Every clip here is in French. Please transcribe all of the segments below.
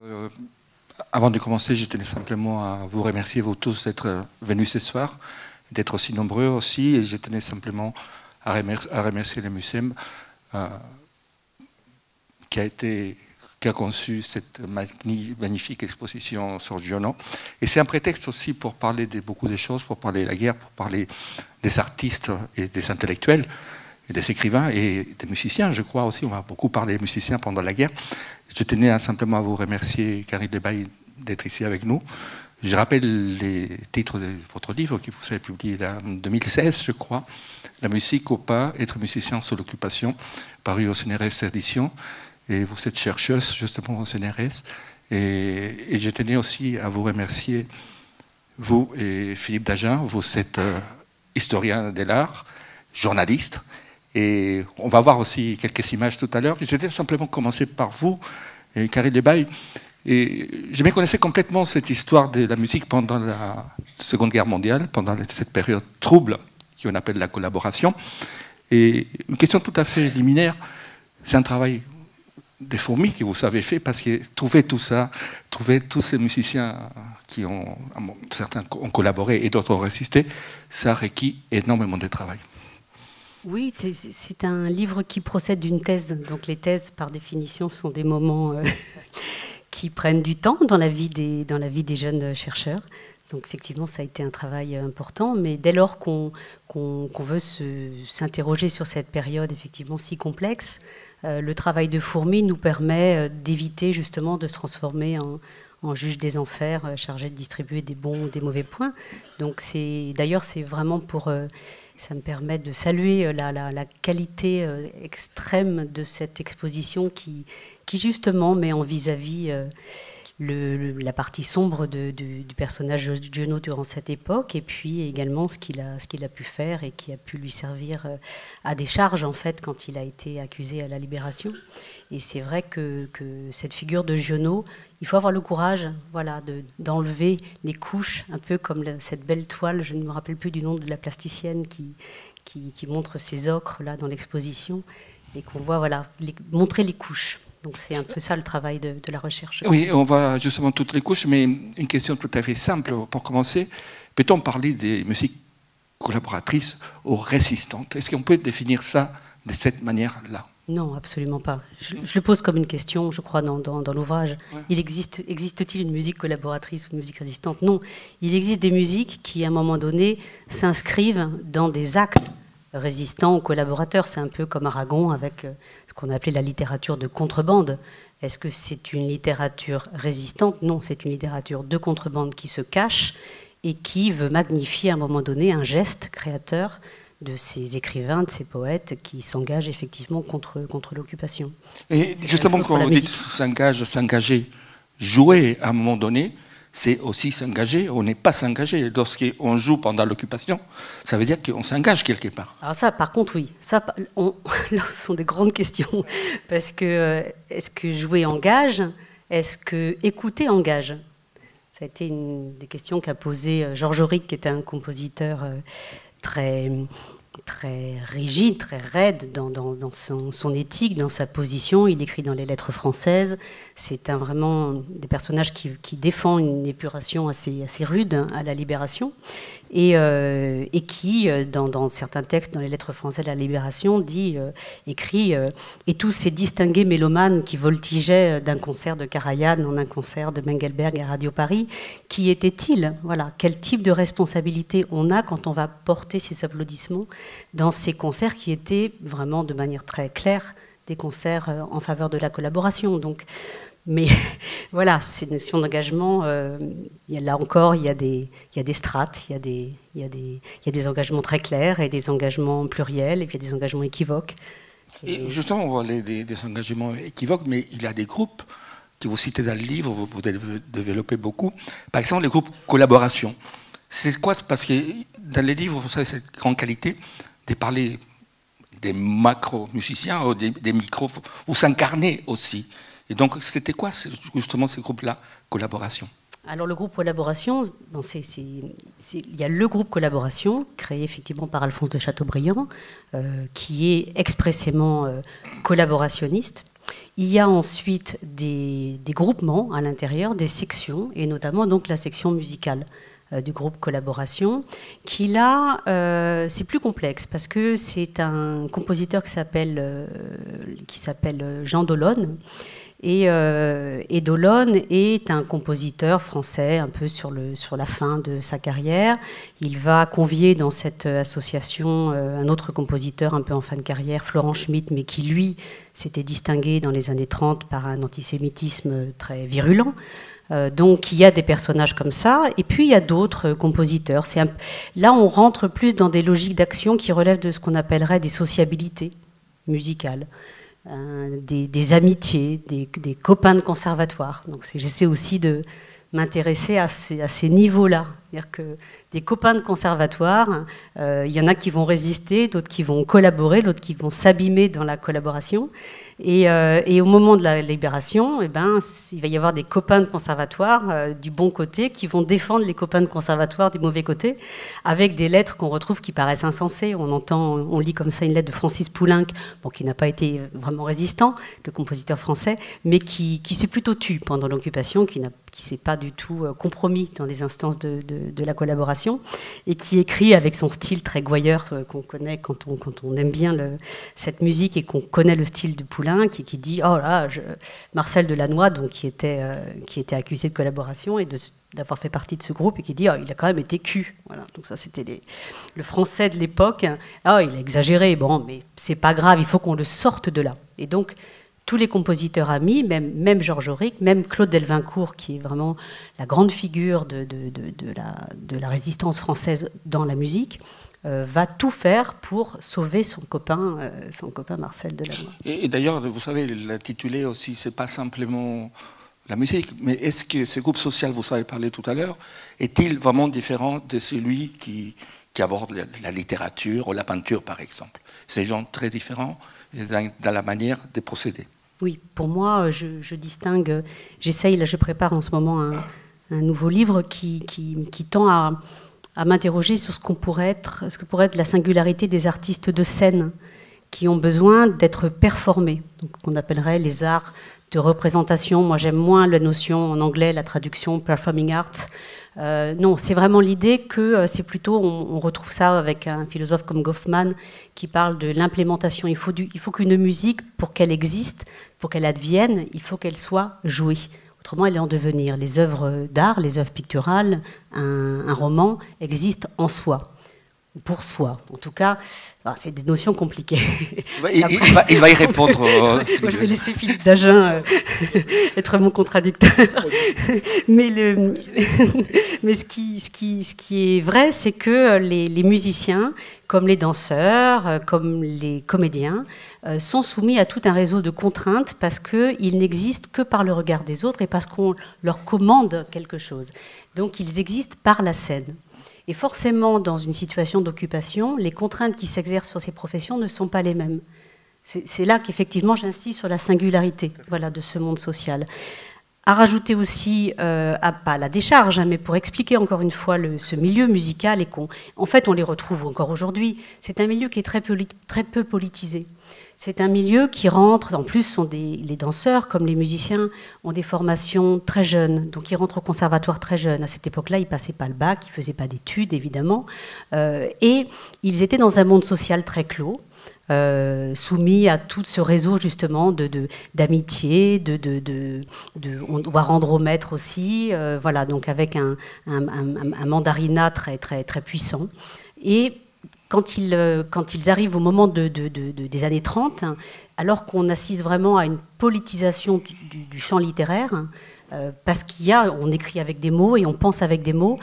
Euh, Avant de commencer, je tenais simplement à vous remercier, vous tous, d'être venus ce soir, d'être aussi nombreux aussi, et je tenais simplement à remercier le MUSEM qui a conçu cette magnifique exposition sur Giono. Et c'est un prétexte aussi pour parler de beaucoup de choses, pour parler de la guerre, pour parler des artistes et des intellectuels, et des écrivains et des musiciens, je crois aussi. On va beaucoup parler des musiciens pendant la guerre. Je tenais simplement à vous remercier, Karine Debaille, d'être ici avec nous. Je rappelle les titres de votre livre que vous avez publié en 2016, je crois. La musique au pas, être musicien sous l'occupation, paru au CNRS édition. Et vous êtes chercheuse justement au CNRS. Et je tenais aussi à vous remercier, vous et Philippe Dagen. Vous êtes historien de l'art, journaliste. Et on va voir aussi quelques images tout à l'heure. Je vais simplement commencer par vous, Karine Debaille. Et je méconnaissais complètement cette histoire de la musique pendant la Seconde Guerre mondiale, pendant cette période trouble qu'on appelle la collaboration. Et une question tout à fait liminaire, c'est un travail des fourmis que vous avez fait, parce que trouver tout ça, trouver tous ces musiciens qui ont, certains ont collaboré et d'autres ont résisté, ça requiert énormément de travail. Oui, c'est un livre qui procède d'une thèse. Donc les thèses, par définition, sont des moments qui prennent du temps dans la vie des jeunes chercheurs. Donc effectivement, ça a été un travail important. Mais dès lors qu'on veut s'interroger sur cette période effectivement si complexe, le travail de fourmi nous permet d'éviter justement de se transformer en juge des enfers, chargé de distribuer des bons ou des mauvais points. Donc d'ailleurs, c'est vraiment pour... ça me permet de saluer la qualité extrême de cette exposition qui justement met en vis-à-vis la partie sombre du personnage de Giono durant cette époque, et puis également ce qu'il a pu faire et qui a pu lui servir à des charges en fait quand il a été accusé à la Libération. Et c'est vrai que cette figure de Giono, il faut avoir le courage, voilà, d'enlever les couches, un peu comme cette belle toile, je ne me rappelle plus du nom de la plasticienne qui montre ces ocres là dans l'exposition, et qu'on voit voilà, montrer les couches. Donc c'est un peu ça le travail de la recherche. Oui, on va justement toutes les couches, mais une question tout à fait simple pour commencer. Peut-on parler des musiques collaboratrices ou résistantes? Est-ce qu'on peut définir ça de cette manière-là? Non, absolument pas. Je le pose comme une question, je crois, dans l'ouvrage. Ouais. Existe-t-il une musique collaboratrice ou une musique résistante? Non. Il existe des musiques qui, à un moment donné, s'inscrivent dans des actes résistants ou collaborateurs. C'est un peu comme Aragon avec ce qu'on a appelé la littérature de contrebande. Est-ce que c'est une littérature résistante? Non, c'est une littérature de contrebande qui se cache et qui veut magnifier à un moment donné un geste créateur de ces écrivains, de ces poètes qui s'engagent effectivement contre l'occupation. Et justement, quand on dit s'engager, jouer à un moment donné, c'est aussi s'engager, on n'est pas s'engager. Lorsqu'on joue pendant l'occupation, ça veut dire qu'on s'engage quelque part. Alors ça, par contre, oui. Ça, là, ce sont des grandes questions. Parce que, est-ce que jouer engage? Est-ce que écouter engage? Ça a été une des questions qu'a posé Georges Auric, qui était un compositeur très rigide, très raide dans son éthique, dans sa position. Il écrit dans les lettres françaises. C'est vraiment des personnages qui défend une épuration assez rude à la Libération et qui, dans certains textes, dans les lettres françaises de la Libération, écrit et tous ces distingués mélomanes qui voltigeaient d'un concert de Karajan en un concert de Mengelberg à Radio Paris, qui étaient-ils? Voilà, quel type de responsabilité on a quand on va porter ces applaudissements dans ces concerts qui étaient vraiment de manière très claire des concerts en faveur de la collaboration. Donc, mais voilà, c'est une notion d'engagement. Là encore, il y a des strates, il y a des engagements très clairs et des engagements pluriels, et puis il y a des engagements équivoques. Et justement, on voit des engagements équivoques, mais il y a des groupes que vous citez dans le livre, vous développez beaucoup. Par exemple, les groupes collaboration. C'est quoi? Parce que dans les livres, vous avez cette grande qualité de parler des macro-musiciens ou des micros, ou s'incarner aussi. Et donc, c'était quoi justement ces groupes-là, collaboration? Alors le groupe collaboration, il y a le groupe collaboration, créé effectivement par Alphonse de Chateaubriand, qui est expressément collaborationniste. Il y a ensuite des groupements à l'intérieur, des sections, et notamment donc la section musicale du groupe Collaboration, qui là, c'est plus complexe, parce que c'est un compositeur qui s'appelle Jean Dolonne. Et Dolonne est un compositeur français, un peu sur la fin de sa carrière. Il va convier dans cette association un autre compositeur un peu en fin de carrière, Florent Schmitt, mais qui, lui, s'était distingué dans les années 30 par un antisémitisme très virulent. Donc il y a des personnages comme ça, et puis il y a d'autres compositeurs. Là, on rentre plus dans des logiques d'action qui relèvent de ce qu'on appellerait des sociabilités musicales. Des amitiés, des copains de conservatoire. Donc j'essaie aussi de m'intéresser à ces niveaux-là. C'est-à-dire que des copains de conservatoire, il y en a qui vont résister, d'autres qui vont collaborer, d'autres qui vont s'abîmer dans la collaboration. Et au moment de la libération, il va y avoir des copains de conservatoire du bon côté qui vont défendre les copains de conservatoire du mauvais côté, avec des lettres qu'on retrouve qui paraissent insensées. On lit comme ça une lettre de Francis Poulenc, qui n'a pas été vraiment résistant, le compositeur français, mais qui s'est plutôt tu pendant l'occupation, qui s'est pas du tout compromis dans les instances de la collaboration, et qui écrit avec son style très gouailleur qu'on connaît quand on aime bien cette musique et qu'on connaît le style de Poulenc, qui dit oh là, Marcel Delannoy, donc qui était accusé de collaboration et d'avoir fait partie de ce groupe, et qui dit oh, il a quand même été cul. Voilà. Donc ça, c'était le français de l'époque. Oh, il a exagéré, bon, mais c'est pas grave, il faut qu'on le sorte de là. Et donc tous les compositeurs amis, même Georges Auric, même Claude Delvincourt, qui est vraiment la grande figure de la résistance française dans la musique, va tout faire pour sauver son copain Marcel Delannoy. Et d'ailleurs, vous savez, l'intitulé aussi, c'est pas simplement la musique, mais est-ce que ce groupe social, vous avez parlé tout à l'heure, est-il vraiment différent de celui qui aborde la littérature ou la peinture, par exemple? C'est des gens très différents dans la manière de procéder. Oui, pour moi, je distingue, je prépare en ce moment un nouveau livre qui tend à m'interroger sur ce que pourrait être la singularité des artistes de scène qui ont besoin d'être performés, donc qu'on appellerait les arts de représentation. Moi, j'aime moins la notion en anglais, la traduction performing arts. Non, c'est vraiment l'idée que c'est plutôt, on retrouve ça avec un philosophe comme Goffman qui parle de l'implémentation. Il faut qu'une musique, pour qu'elle existe, pour qu'elle advienne, il faut qu'elle soit jouée. Autrement, elle est en devenir. Les œuvres d'art, les œuvres picturales, un roman existent en soi. Pour soi. En tout cas, c'est des notions compliquées. Il va y répondre. Moi, je vais laisser Philippe Dagen être mon contradicteur. Mais ce qui est vrai, c'est que les musiciens, comme les danseurs, comme les comédiens, sont soumis à tout un réseau de contraintes parce qu'ils n'existent que par le regard des autres et parce qu'on leur commande quelque chose. Donc, ils existent par la scène. Et forcément, dans une situation d'occupation, les contraintes qui s'exercent sur ces professions ne sont pas les mêmes. C'est là qu'effectivement j'insiste sur la singularité, voilà, de ce monde social. À rajouter aussi, pas à la décharge, mais pour expliquer encore une fois ce milieu musical, et en fait on les retrouve encore aujourd'hui, c'est un milieu qui est très peu politisé. C'est un milieu qui rentre, en plus les danseurs comme les musiciens ont des formations très jeunes, donc ils rentrent au conservatoire très jeunes. À cette époque-là, ils ne passaient pas le bac, ils ne faisaient pas d'études évidemment, et ils étaient dans un monde social très clos, soumis à tout ce réseau justement d'amitié, on doit rendre au maître aussi, voilà, donc avec un mandarinat très, très, très puissant. Et quand ils arrivent au moment des années 30, alors qu'on assiste vraiment à une politisation du champ littéraire, parce on écrit avec des mots et on pense avec des mots,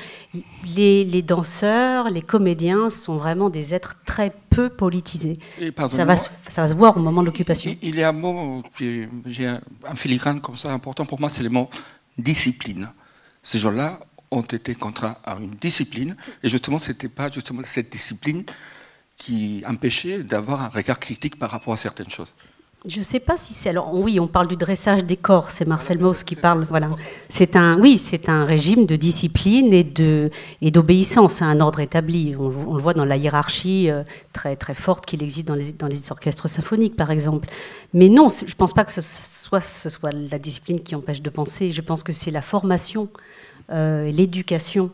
les danseurs, les comédiens sont vraiment des êtres très peu politisés. Ça va se voir au moment de l'occupation. Il y a un mot, j'ai un filigrane comme ça important pour moi, c'est le mot discipline. Ces gens-là ont été contraints à une discipline, et justement, ce n'était pas justement cette discipline qui empêchait d'avoir un regard critique par rapport à certaines choses. Je ne sais pas si c'est... Alors oui, on parle du dressage des corps, c'est Marcel Mauss qui parle. Voilà. C'est un régime de discipline et d'obéissance à un ordre établi. On le voit dans la hiérarchie très, très forte qu'il existe dans les orchestres symphoniques, par exemple. Mais non, je ne pense pas que ce soit la discipline qui empêche de penser. Je pense que c'est la formation, l'éducation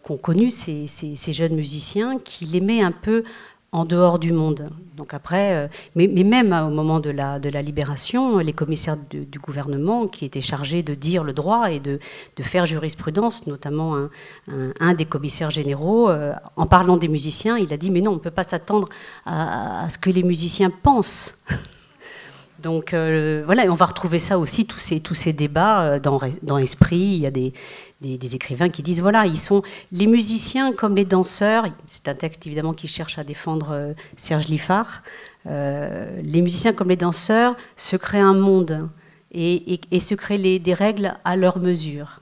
qu'ont connue ces jeunes musiciens qui les met un peu en dehors du monde. Donc après, mais même au moment de la libération, les commissaires du gouvernement qui étaient chargés de dire le droit et de faire jurisprudence, notamment un des commissaires généraux, en parlant des musiciens, il a dit « mais non, on ne peut pas s'attendre à ce que les musiciens pensent ». Donc voilà, on va retrouver ça aussi, tous ces débats dans Esprit. Il y a des écrivains qui disent voilà, ils sont les musiciens comme les danseurs. C'est un texte évidemment qui cherche à défendre Serge Liffard. Les musiciens comme les danseurs se créent un monde et se créent des règles à leur mesure.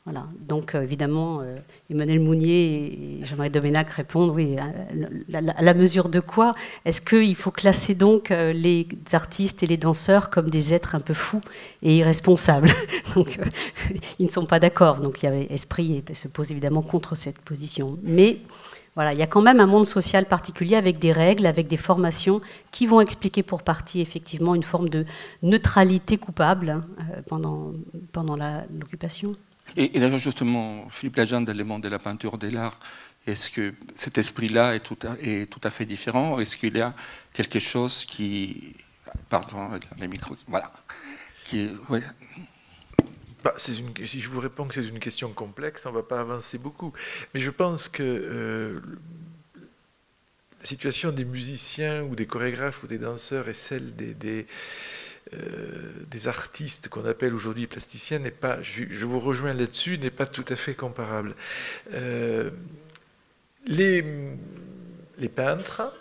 Voilà. Donc évidemment, Emmanuel Mounier et Jean-Marie Doménac répondent oui, à la mesure de quoi? Est-ce qu'il faut classer donc les artistes et les danseurs comme des êtres un peu fous et irresponsables? Donc ils ne sont pas d'accord. Donc il y avait Esprit et se pose évidemment contre cette position. Mais voilà, il y a quand même un monde social particulier avec des règles, avec des formations qui vont expliquer pour partie effectivement une forme de neutralité coupable pendant l'occupation. Et d'ailleurs, justement, Philippe Lajande, dans Le monde de la peinture de l'art, est-ce que cet esprit-là est tout à fait différent? Est-ce qu'il y a quelque chose qui... Pardon, les micros... Voilà. Ouais. Si je vous réponds que c'est une question complexe, on ne va pas avancer beaucoup. Mais je pense que la situation des musiciens ou des chorégraphes ou des danseurs et celle des artistes qu'on appelle aujourd'hui plasticiens n'est pas, je vous rejoins là-dessus, n'est pas tout à fait comparable. Les peintres,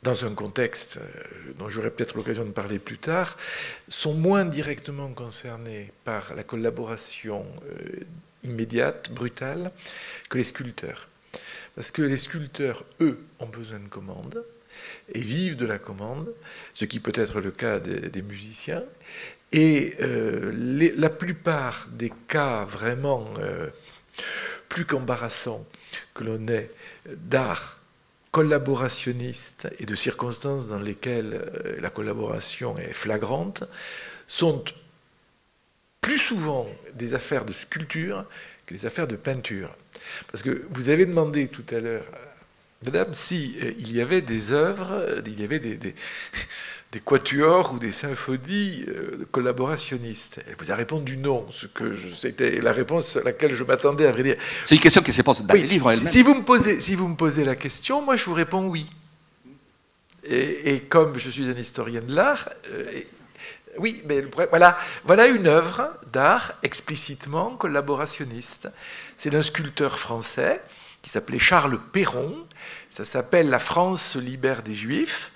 dans un contexte dont j'aurai peut-être l'occasion de parler plus tard, sont moins directement concernés par la collaboration immédiate, brutale, que les sculpteurs. Parce que les sculpteurs, eux, ont besoin de commandes et vivent de la commande, ce qui peut être le cas des musiciens. Et la plupart des cas vraiment plus qu'embarrassants que l'on ait d'art collaborationniste et de circonstances dans lesquelles la collaboration est flagrante, sont plus souvent des affaires de sculpture que des affaires de peinture. Parce que vous avez demandé tout à l'heure, Madame, si il y avait des œuvres, il y avait des quatuors ou des symphonies collaborationnistes. Elle vous a répondu non, c'était la réponse à laquelle je m'attendais, à vrai dire. C'est une question qui se pose dans les livres elle-même. Si vous me posez la question, moi je vous réponds oui. Et comme je suis un historien de l'art, oui, mais voilà une œuvre d'art explicitement collaborationniste. C'est d'un sculpteur français qui s'appelait Charles Perron. Ça s'appelle « La France se libère des Juifs ».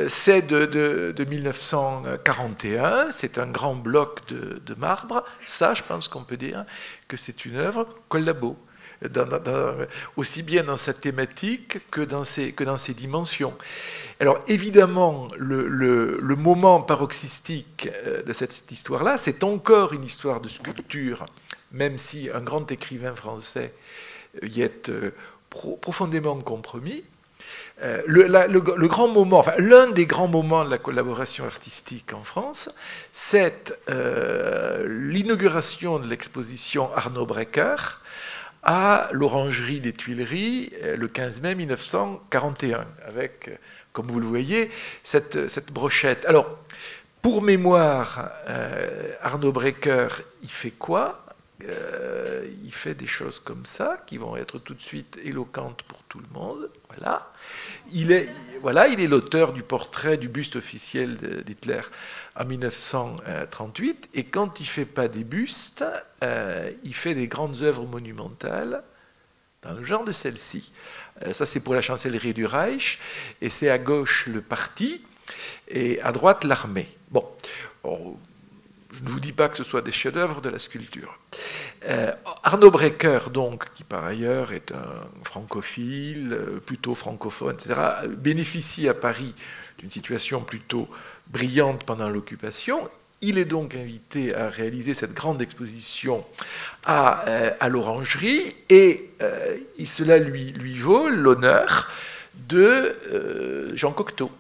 C'est de 1941, c'est un grand bloc de marbre. Ça, je pense qu'on peut dire que c'est une œuvre collabo, aussi bien dans sa thématique que dans ses dimensions. Alors évidemment, le moment paroxystique de cette histoire-là, c'est encore une histoire de sculpture, même si un grand écrivain français y est profondément compromis. Le grand moment, enfin l'un des grands moments de la collaboration artistique en France, c'est l'inauguration de l'exposition Arnaud Brecker à l'Orangerie des Tuileries le 15 mai 1941, avec, comme vous le voyez, cette brochette. Alors, pour mémoire, Arnaud Brecker, il fait quoi ? Il fait des choses comme ça, qui vont être tout de suite éloquentes pour tout le monde. Voilà. Il est l'auteur du portrait du buste officiel d'Hitler en 1938. Et quand il ne fait pas des bustes, il fait des grandes œuvres monumentales dans le genre de celle-ci. Ça, c'est pour la chancellerie du Reich. Et c'est à gauche le parti et à droite l'armée. Bon. je ne vous dis pas que ce soit des chefs-d'œuvre de la sculpture. Arnaud Breker, donc, qui par ailleurs est un francophile, plutôt francophone, etc., bénéficie à Paris d'une situation plutôt brillante pendant l'occupation. Il est donc invité à réaliser cette grande exposition à l'Orangerie et cela lui vaut l'honneur de Jean Cocteau,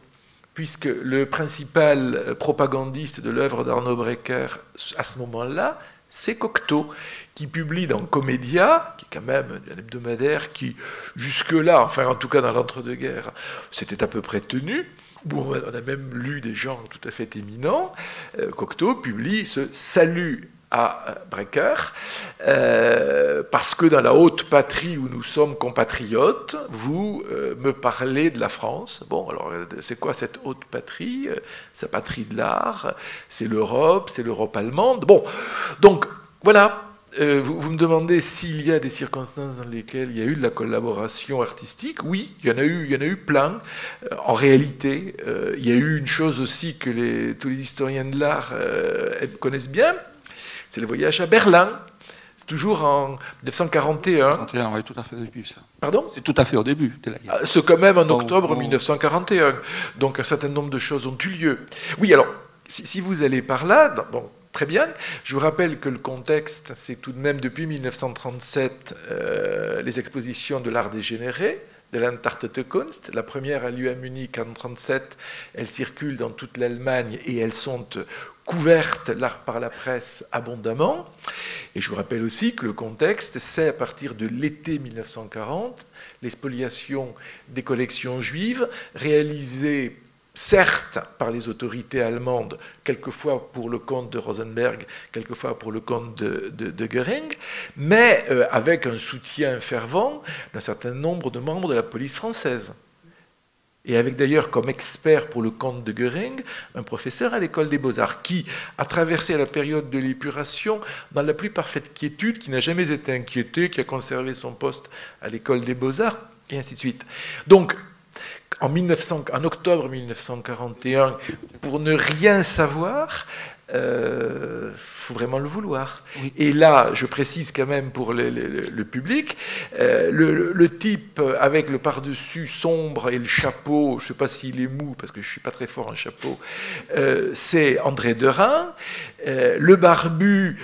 puisque le principal propagandiste de l'œuvre d'Arnaud Breker à ce moment-là, c'est Cocteau, qui publie dans Comédia, qui est quand même un hebdomadaire qui, jusque-là, enfin en tout cas dans l'entre-deux-guerres, s'était à peu près tenu. Bon, on a même lu des gens tout à fait éminents. Cocteau publie ce salut à Breker, parce que dans la haute patrie où nous sommes compatriotes, vous me parlez de la France. Bon, alors c'est quoi cette haute patrie? Sa patrie de l'art, c'est l'Europe allemande. Bon, donc voilà. Vous me demandez s'il y a des circonstances dans lesquelles il y a eu de la collaboration artistique. Oui, il y en a eu plein. En réalité, il y a eu une chose aussi que tous les historiens de l'art connaissent bien, c'est le voyage à Berlin. C'est toujours en 1941. Oui, tout à fait au début, ça. Pardon? C'est tout à fait au début de la guerre. C'est quand même en octobre 1941. Donc un certain nombre de choses ont eu lieu. Oui, alors, si vous allez par là, bon, très bien. Je vous rappelle que le contexte, c'est tout de même depuis 1937 les expositions de l'art dégénéré, de l'Entartete Kunst. La première a lieu à Munich en 1937. Elles circulent dans toute l'Allemagne et elles sont couvertes par la presse abondamment. Et je vous rappelle aussi que le contexte, c'est à partir de l'été 1940, l'expoliation des collections juives réalisées certes par les autorités allemandes, quelquefois pour le compte de Rosenberg, quelquefois pour le compte de Göring, mais avec un soutien fervent d'un certain nombre de membres de la police française. Et avec d'ailleurs comme expert pour le compte de Göring, un professeur à l'école des Beaux-Arts, qui a traversé la période de l'épuration dans la plus parfaite quiétude, qui n'a jamais été inquiété, qui a conservé son poste à l'école des Beaux-Arts, et ainsi de suite. Donc, en octobre 1941, pour ne rien savoir, faut vraiment le vouloir. Oui. Et là, je précise quand même pour le public, le type avec le par-dessus sombre et le chapeau, je ne sais pas s'il est mou, parce que je ne suis pas très fort en chapeau, c'est André Derain. Le barbu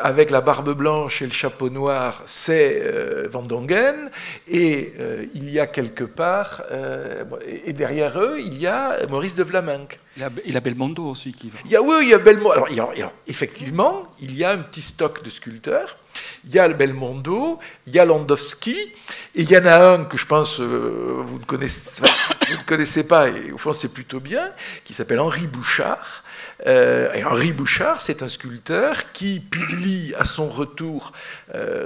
avec la barbe blanche et le chapeau noir, c'est Van Dongen. Et il y a quelque part, et derrière eux, il y a Maurice de Vlaminck. Il y a Belmondo aussi qui va. Il y a Belmondo. Alors, effectivement, il y a un petit stock de sculpteurs. Il y a le Belmondo, il y a Landowski, et il y en a un que je pense vous ne connaissez pas, et au fond c'est plutôt bien, qui s'appelle Henri Bouchard. Et Henri Bouchard, c'est un sculpteur qui publie à son retour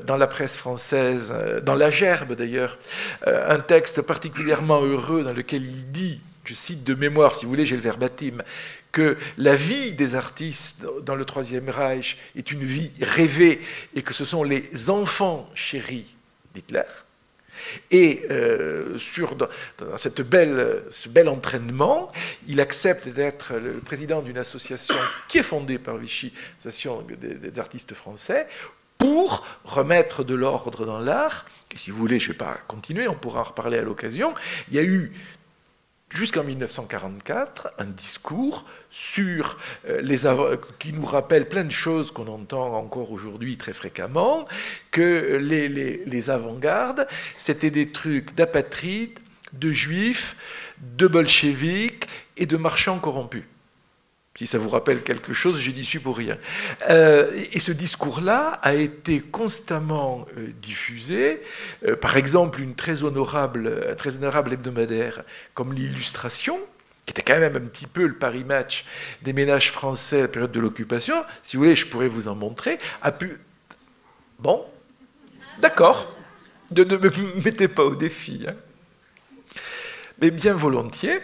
dans la presse française, dans La Gerbe d'ailleurs, un texte particulièrement heureux dans lequel il dit, je cite de mémoire, si vous voulez, j'ai le verbatim, que la vie des artistes dans le Troisième Reich est une vie rêvée et que ce sont les enfants chéris d'Hitler. Et dans ce bel entraînement, il accepte d'être le président d'une association qui est fondée par Vichy, l'association des artistes français, pour remettre de l'ordre dans l'art. Et si vous voulez, je ne vais pas continuer, on pourra en reparler à l'occasion. Il y a eu jusqu'en 1944, un discours qui nous rappelle plein de choses qu'on entend encore aujourd'hui très fréquemment, que les avant-gardes, c'était des trucs d'apatrides, de juifs, de bolcheviks et de marchands corrompus. Si ça vous rappelle quelque chose, je n'y suis pour rien. Et ce discours-là a été constamment diffusé. Par exemple, un très honorable hebdomadaire comme l'Illustration, qui était quand même un petit peu le Paris Match des ménages français à la période de l'occupation, si vous voulez, je pourrais vous en montrer, a pu... Bon, d'accord, ne me mettez pas au défi, hein. Mais bien volontiers.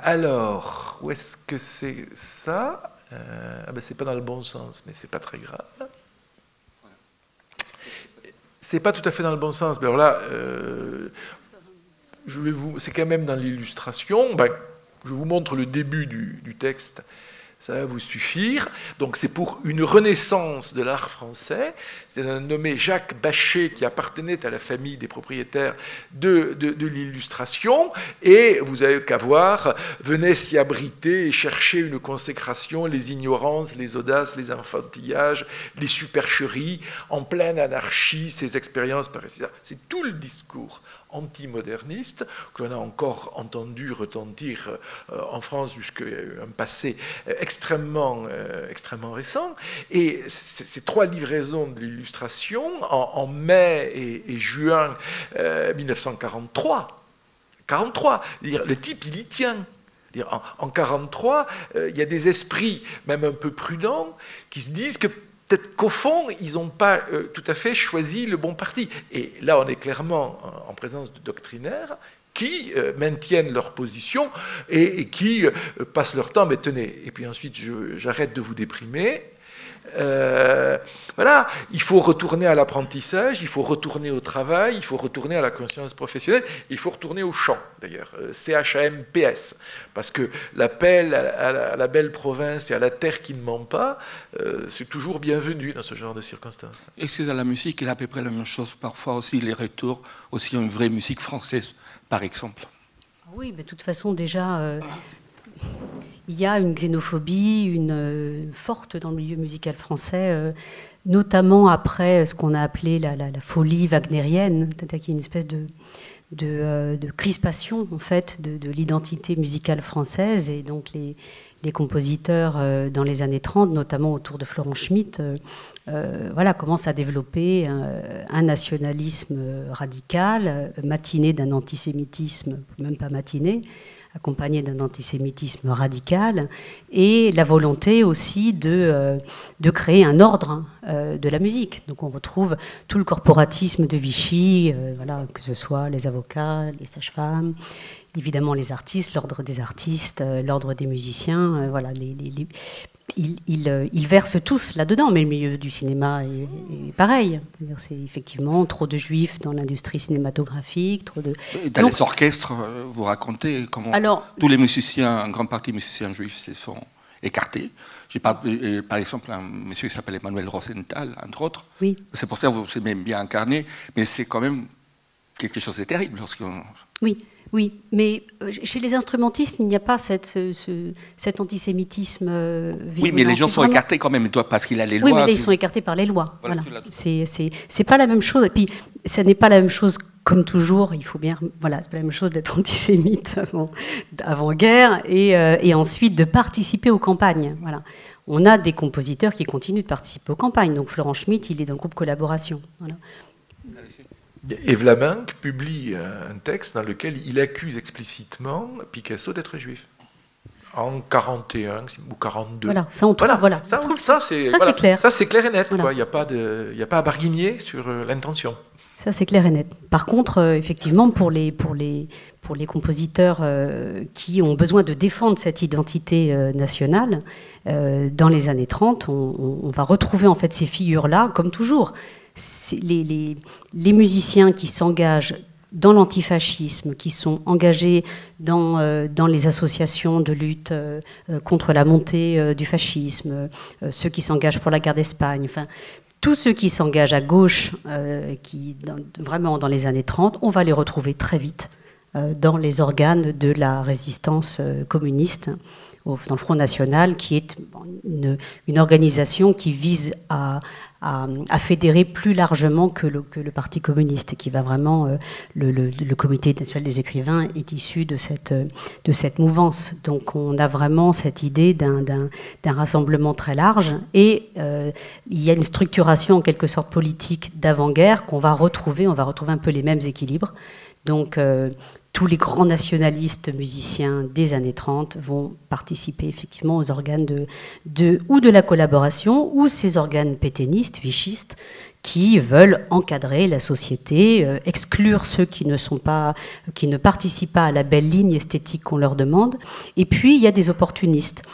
Alors, où est-ce que c'est ça? C'est pas dans le bon sens, mais c'est pas très grave. C'est pas tout à fait dans le bon sens. Mais alors là, c'est quand même dans l'illustration. Je vous montre le début du texte Ça va vous suffire. Donc c'est pour une renaissance de l'art français. C'est un nommé Jacques Bachet qui appartenait à la famille des propriétaires de l'illustration. Et vous avez qu'à voir, venez s'y abriter et chercher une consécration, les ignorances, les audaces, les enfantillages, les supercheries, en pleine anarchie, ces expériences parisiennes. C'est tout le discours antimoderniste que l'on a encore entendu retentir en France jusqu'à un passé extrêmement récent. Et ces 3 livraisons de l'illustration, en mai et juin 1943, le type, il y tient. En 1943, il y a des esprits, même un peu prudents, qui se disent que peut-être qu'au fond, ils n'ont pas tout à fait choisi le bon parti. Et là, on est clairement en présence de doctrinaires qui maintiennent leur position et qui passent leur temps, mais tenez, et puis ensuite, j'arrête de vous déprimer. Voilà, il faut retourner à l'apprentissage, il faut retourner au travail, il faut retourner à la conscience professionnelle, il faut retourner au chant, d'ailleurs, CHAMPS, parce que l'appel à la belle province et à la terre qui ne ment pas, c'est toujours bienvenu dans ce genre de circonstances. Et c'est dans la musique, il a à peu près la même chose, parfois aussi les retours, aussi une vraie musique française, par exemple. Oui, mais de toute façon, déjà... il y a une xénophobie forte dans le milieu musical français, notamment après ce qu'on a appelé la folie wagnérienne, c'est-à-dire qu'il y a une espèce de crispation en fait, de l'identité musicale française. Et donc les compositeurs dans les années 30, notamment autour de Florent Schmitt, commencent à développer un nationalisme radical, matiné d'un antisémitisme, même pas matiné, accompagné d'un antisémitisme radical, et la volonté aussi de créer un ordre de la musique. Donc on retrouve tout le corporatisme de Vichy, que ce soit les avocats, les sages-femmes, évidemment les artistes, l'ordre des artistes, l'ordre des musiciens, ils versent tous là-dedans, mais le milieu du cinéma est pareil. C'est effectivement trop de juifs dans l'industrie cinématographique. Dans les orchestres, vous racontez comment tous les musiciens, une grande partie des musiciens juifs se sont écartés. J'ai par exemple un monsieur qui s'appelle Emmanuel Rosenthal, entre autres. Oui. C'est pour ça que vous vous aimez bien incarner, mais c'est quand même quelque chose de terrible lorsqu'on... Oui, mais chez les instrumentistes, il n'y a pas cet antisémitisme virulent. Oui, mais les gens sont écartés quand même, parce qu'il a les lois. Oui, mais là, ils sont écartés par les lois. Voilà. C'est pas la même chose. Et puis, ça n'est pas la même chose, comme toujours, il faut bien... Voilà, c'est pas la même chose d'être antisémite avant-guerre et ensuite de participer aux campagnes. Voilà. On a des compositeurs qui continuent de participer aux campagnes. Donc, Florent Schmitt, il est dans le groupe Collaboration. Voilà. Et Vlaminck publie un texte dans lequel il accuse explicitement Picasso d'être juif. En 41 ou 42. Voilà, ça on trouve. Voilà. Ça c'est clair. Ça c'est clair et net. Il n'y a pas à barguigner sur l'intention. Ça c'est clair et net. Par contre, effectivement, pour les compositeurs qui ont besoin de défendre cette identité nationale, dans les années 30, on va retrouver en fait ces figures-là, comme toujours. Les musiciens qui s'engagent dans l'antifascisme, qui sont engagés dans les associations de lutte contre la montée du fascisme, ceux qui s'engagent pour la guerre d'Espagne, enfin, tous ceux qui s'engagent à gauche, vraiment dans les années 30, on va les retrouver très vite dans les organes de la résistance communiste, dans le Front National, qui est une organisation qui vise à fédérer plus largement que le Parti communiste, qui va vraiment... le Comité national des écrivains est issu de cette mouvance. Donc on a vraiment cette idée d'un rassemblement très large, et il y a une structuration en quelque sorte politique d'avant-guerre qu'on va retrouver. On va retrouver un peu les mêmes équilibres. Donc tous les grands nationalistes musiciens des années 30 vont participer effectivement aux organes ou de la collaboration, ou ces organes pétainistes, vichistes, qui veulent encadrer la société, exclure ceux qui ne participent pas à la belle ligne esthétique qu'on leur demande. Et puis il y a des opportunistes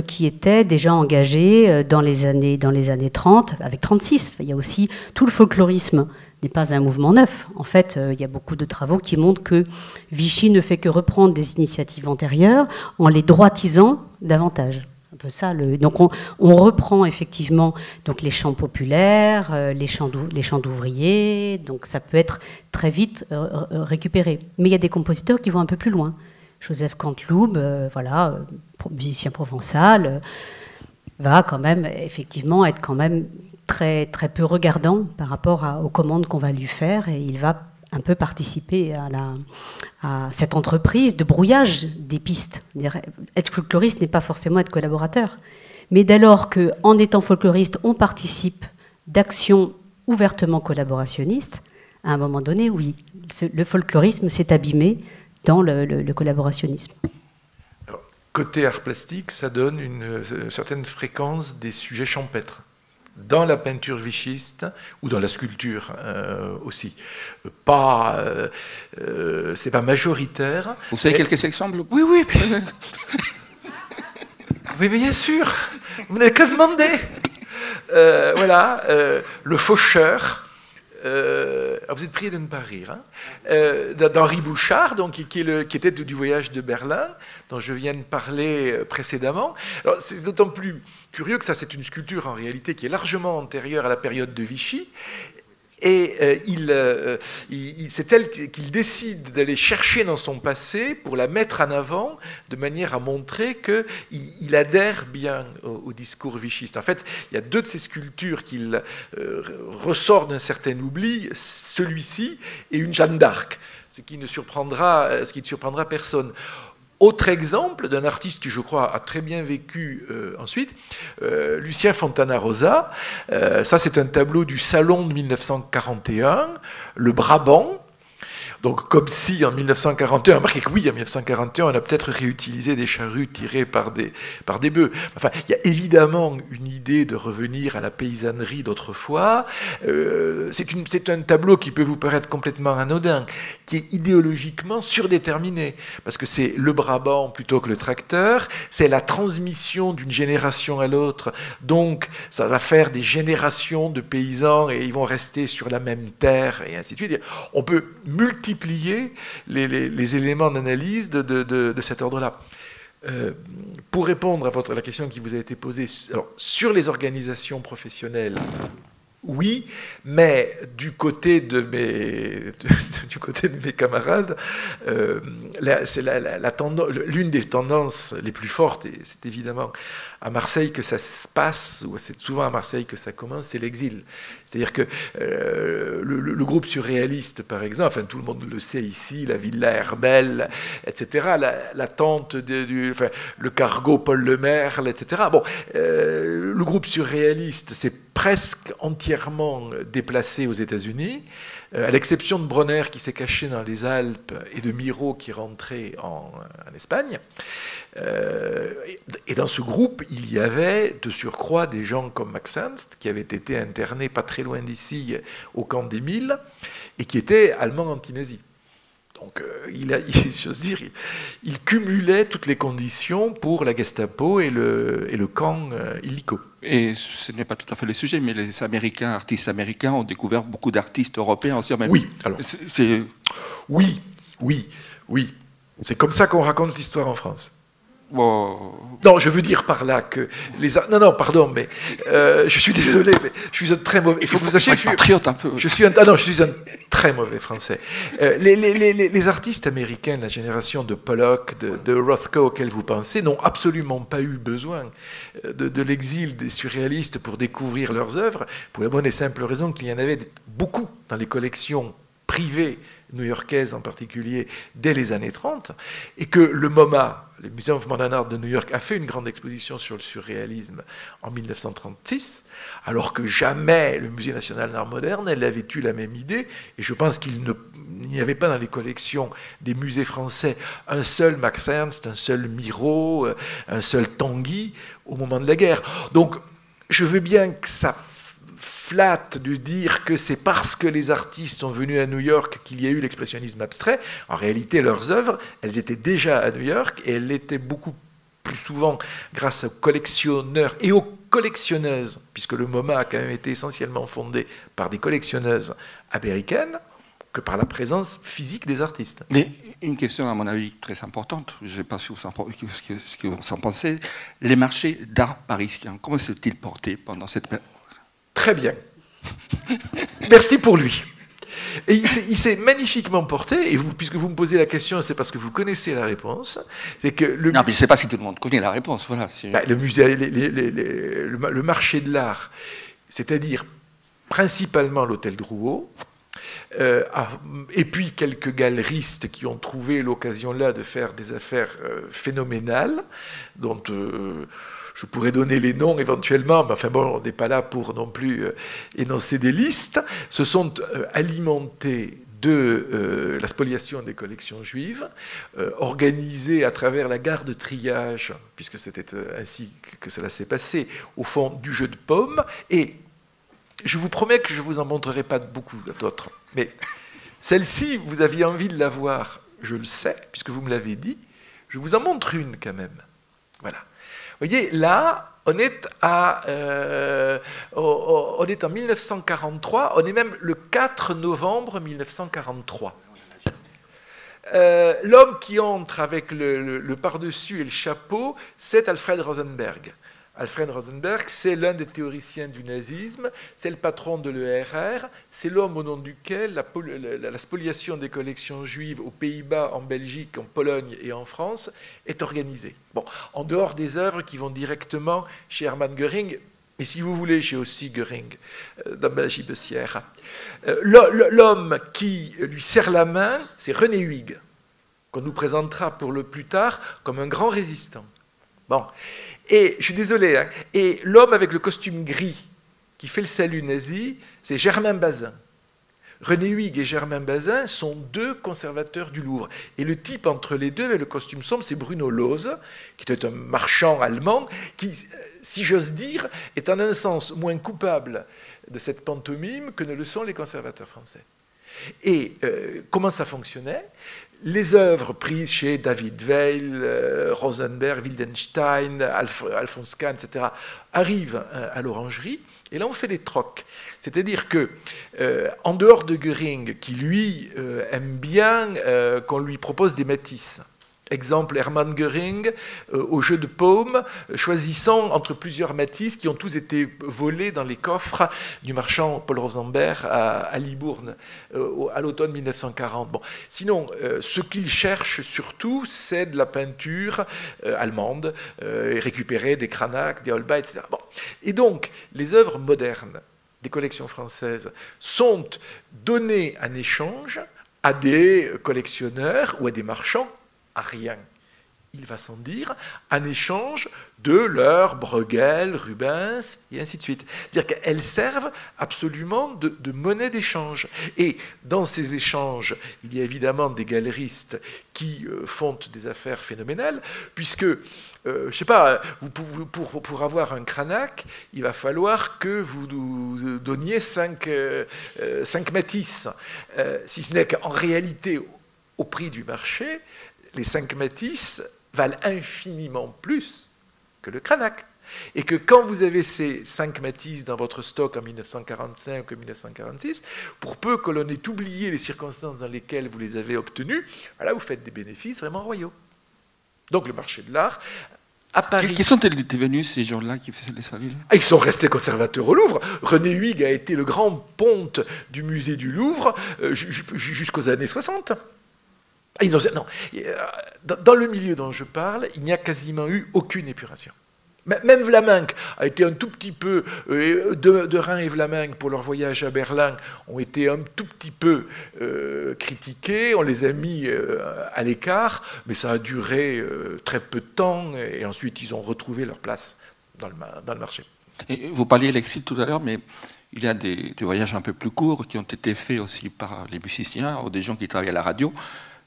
qui étaient déjà engagés dans les années 30, avec 36. Il y a aussi tout le folklorisme n'est pas un mouvement neuf. En fait, il y a beaucoup de travaux qui montrent que Vichy ne fait que reprendre des initiatives antérieures en les droitisant davantage. Un peu ça. Donc on reprend effectivement donc les chants populaires, les chants d'ouvriers. Donc ça peut être très vite récupéré. Mais il y a des compositeurs qui vont un peu plus loin. Joseph Canteloube, voilà, musicien provençal, va quand même effectivement être quand même très, très peu regardant par rapport aux commandes qu'on va lui faire, et il va un peu participer à cette entreprise de brouillage des pistes. Être folkloriste n'est pas forcément être collaborateur, mais dès lors qu'en étant folkloriste, on participe d'actions ouvertement collaborationnistes, à un moment donné, oui, le folklorisme s'est abîmé dans le collaborationnisme. Alors, côté art plastique, ça donne une certaine fréquence des sujets champêtres dans la peinture vichiste ou dans la sculpture aussi. C'est pas majoritaire. Vous savez quelques exemples? Oui, oui. Oui, bien sûr. Vous n'avez qu'à demander. Voilà, le faucheur. Vous êtes prié de ne pas rire. D'Henri Bouchard, donc, qui était du voyage de Berlin, dont je viens de parler précédemment. Alors, c'est d'autant plus curieux que ça, c'est une sculpture en réalité qui est largement antérieure à la période de Vichy. Et c'est elle qu'il décide d'aller chercher dans son passé pour la mettre en avant, de manière à montrer qu'il adhère bien au discours vichiste. En fait, il y a deux de ces sculptures qu'il ressort d'un certain oubli, celui-ci et une Jeanne d'Arc, ce qui ne surprendra personne. Autre exemple d'un artiste qui, je crois, a très bien vécu ensuite, Lucien Fontana-Rosa. Ça, c'est un tableau du Salon de 1941, le Brabant. Donc, comme si en 1941, remarquez que oui, en 1941, on a peut-être réutilisé des charrues tirées par des bœufs. Enfin, il y a évidemment une idée de revenir à la paysannerie d'autrefois. C'est un tableau qui peut vous paraître complètement anodin, qui est idéologiquement surdéterminé, parce que c'est le Brabant plutôt que le tracteur, c'est la transmission d'une génération à l'autre, donc ça va faire des générations de paysans et ils vont rester sur la même terre, et ainsi de suite. On peut multiplier les éléments d'analyse de cet ordre-là. Pour répondre à la question qui vous a été posée, alors, sur les organisations professionnelles, oui, mais du côté de mes camarades, c'est l'une des tendances les plus fortes, et c'est évidemment à Marseille que ça se passe, ou c'est souvent à Marseille que ça commence, c'est l'exil. C'est-à-dire que le groupe surréaliste, par exemple, enfin tout le monde le sait ici, la Villa Herbel, etc., la tente, le cargo Paul Lemerle, etc. Bon, le groupe surréaliste s'est presque entièrement déplacé aux États-Unis, à l'exception de Bronner qui s'est caché dans les Alpes et de Miro qui rentrait en Espagne. Et dans ce groupe, il y avait de surcroît des gens comme Max Ernst, qui avait été interné pas très loin d'ici au camp d'Émile, et qui était allemand anti-nazi. Donc, j'ose dire, il cumulait toutes les conditions pour la Gestapo et le camp illico. Et ce n'est pas tout à fait le sujet, mais les artistes américains ont découvert beaucoup d'artistes européens aussi en même temps. Oui, alors, oui. C'est comme ça qu'on raconte l'histoire en France. Wow. Non, je veux dire par là que non, pardon, mais je suis désolé, mais je suis un très mauvais. Il faut que vous sachiez que je suis patriote un peu. Je suis un très mauvais français. Les artistes américains de la génération de Pollock, de Rothko auxquels vous pensez, n'ont absolument pas eu besoin de l'exil des surréalistes pour découvrir leurs œuvres, pour la bonne et simple raison qu'il y en avait beaucoup dans les collections privées new-yorkaises en particulier, dès les années 30, et que le MoMA, le Museum of Modern Art de New York, a fait une grande exposition sur le surréalisme en 1936, alors que jamais le Musée national d'art moderne n'avait eu la même idée, et je pense qu'il n'y avait pas dans les collections des musées français un seul Max Ernst, un seul Miro, un seul Tanguy au moment de la guerre. Donc, je veux bien que ça flatte de dire que c'est parce que les artistes sont venus à New York qu'il y a eu l'expressionnisme abstrait. En réalité, leurs œuvres, elles étaient déjà à New York et elles l'étaient beaucoup plus souvent grâce aux collectionneurs et aux collectionneuses, puisque le MoMA a quand même été essentiellement fondé par des collectionneuses américaines, que par la présence physique des artistes. Mais une question, à mon avis, très importante, je ne sais pas ce que vous en pensez, les marchés d'art parisiens, comment s'est-il porté pendant cette période? Très bien. Merci pour lui. Et il s'est magnifiquement porté, et puisque vous me posez la question, c'est parce que vous connaissez la réponse. C'est que non, mais je ne sais pas si tout le monde connaît la réponse. Voilà. Le musée, le marché de l'art, c'est-à-dire principalement l'hôtel Drouot, et puis quelques galeristes qui ont trouvé l'occasion là de faire des affaires phénoménales, dont je pourrais donner les noms éventuellement, mais enfin bon, on n'est pas là pour non plus énoncer des listes, se sont alimentés de la spoliation des collections juives, organisée à travers la gare de triage, puisque c'était ainsi que cela s'est passé, au fond du jeu de paume, et je vous promets que je ne vous en montrerai pas beaucoup d'autres. Mais celle-ci, vous aviez envie de la voir, je le sais, puisque vous me l'avez dit. Je vous en montre une quand même. Voilà. Vous voyez, là, on est en 1943, on est même le 4 novembre 1943. L'homme qui entre avec le pardessus et le chapeau, c'est Alfred Rosenberg. Alfred Rosenberg, c'est l'un des théoriciens du nazisme, c'est le patron de l'ERR, c'est l'homme au nom duquel la spoliation des collections juives aux Pays-Bas, en Belgique, en Pologne et en France est organisée. Bon, en dehors des œuvres qui vont directement chez Hermann Göring, et si vous voulez, chez aussi Göring, dans la Gibecière. L'homme qui lui serre la main, c'est René Huyghe, qu'on nous présentera pour le plus tard comme un grand résistant. Bon, et je suis désolé, hein, et l'homme avec le costume gris qui fait le salut nazi, c'est Germain Bazin. René Huyghe et Germain Bazin sont deux conservateurs du Louvre. Et le type entre les deux, avec le costume sombre, c'est Bruno Lose, qui était un marchand allemand, qui, si j'ose dire, est en un sens moins coupable de cette pantomime que ne le sont les conservateurs français. Et comment ça fonctionnait ? Les œuvres prises chez David Weil, Rosenberg, Wildenstein, Alphonse Kahn, etc., arrivent à l'orangerie, et là on fait des trocs. C'est-à-dire que, en dehors de Göring, qui lui aime bien qu'on lui propose des Matisse, exemple Hermann Göring, au jeu de paume, choisissant entre plusieurs Matisse qui ont tous été volés dans les coffres du marchand Paul Rosenberg à Libourne à l'automne 1940. Bon. Sinon, ce qu'il cherche surtout, c'est de la peinture allemande, récupérée des Cranach, des Holbein, etc. Bon. Et donc, les œuvres modernes des collections françaises sont données en échange à des collectionneurs ou à des marchands, à rien, il va sans dire, en échange de leur Bruegel, Rubens, et ainsi de suite. C'est-à-dire qu'elles servent absolument de monnaie d'échange. Et dans ces échanges, il y a évidemment des galeristes qui font des affaires phénoménales, puisque, je ne sais pas, pour avoir un Cranach, il va falloir que vous nous donniez 5 Matisse. Si ce n'est qu'en réalité, au prix du marché, les 5 Matisse valent infiniment plus que le Cranach. Et que quand vous avez ces 5 Matisse dans votre stock en 1945 ou 1946, pour peu que l'on ait oublié les circonstances dans lesquelles vous les avez obtenus, là vous faites des bénéfices vraiment royaux. Donc le marché de l'art, à Paris... Qui sont-ils devenus ces gens-là qui faisaient les saluts? Ils sont restés conservateurs au Louvre. René Huyghe a été le grand ponte du musée du Louvre jusqu'aux années 60. Non, dans le milieu dont je parle, il n'y a quasiment eu aucune épuration. Même Vlaminck a été un tout petit peu, de Rhin et Vlaminck, pour leur voyage à Berlin, ont été un tout petit peu critiqués, on les a mis à l'écart, mais ça a duré très peu de temps, et ensuite ils ont retrouvé leur place dans le marché. Et vous parliez de l'exil tout à l'heure, mais il y a des voyages un peu plus courts qui ont été faits aussi par les musiciens ou des gens qui travaillent à la radio.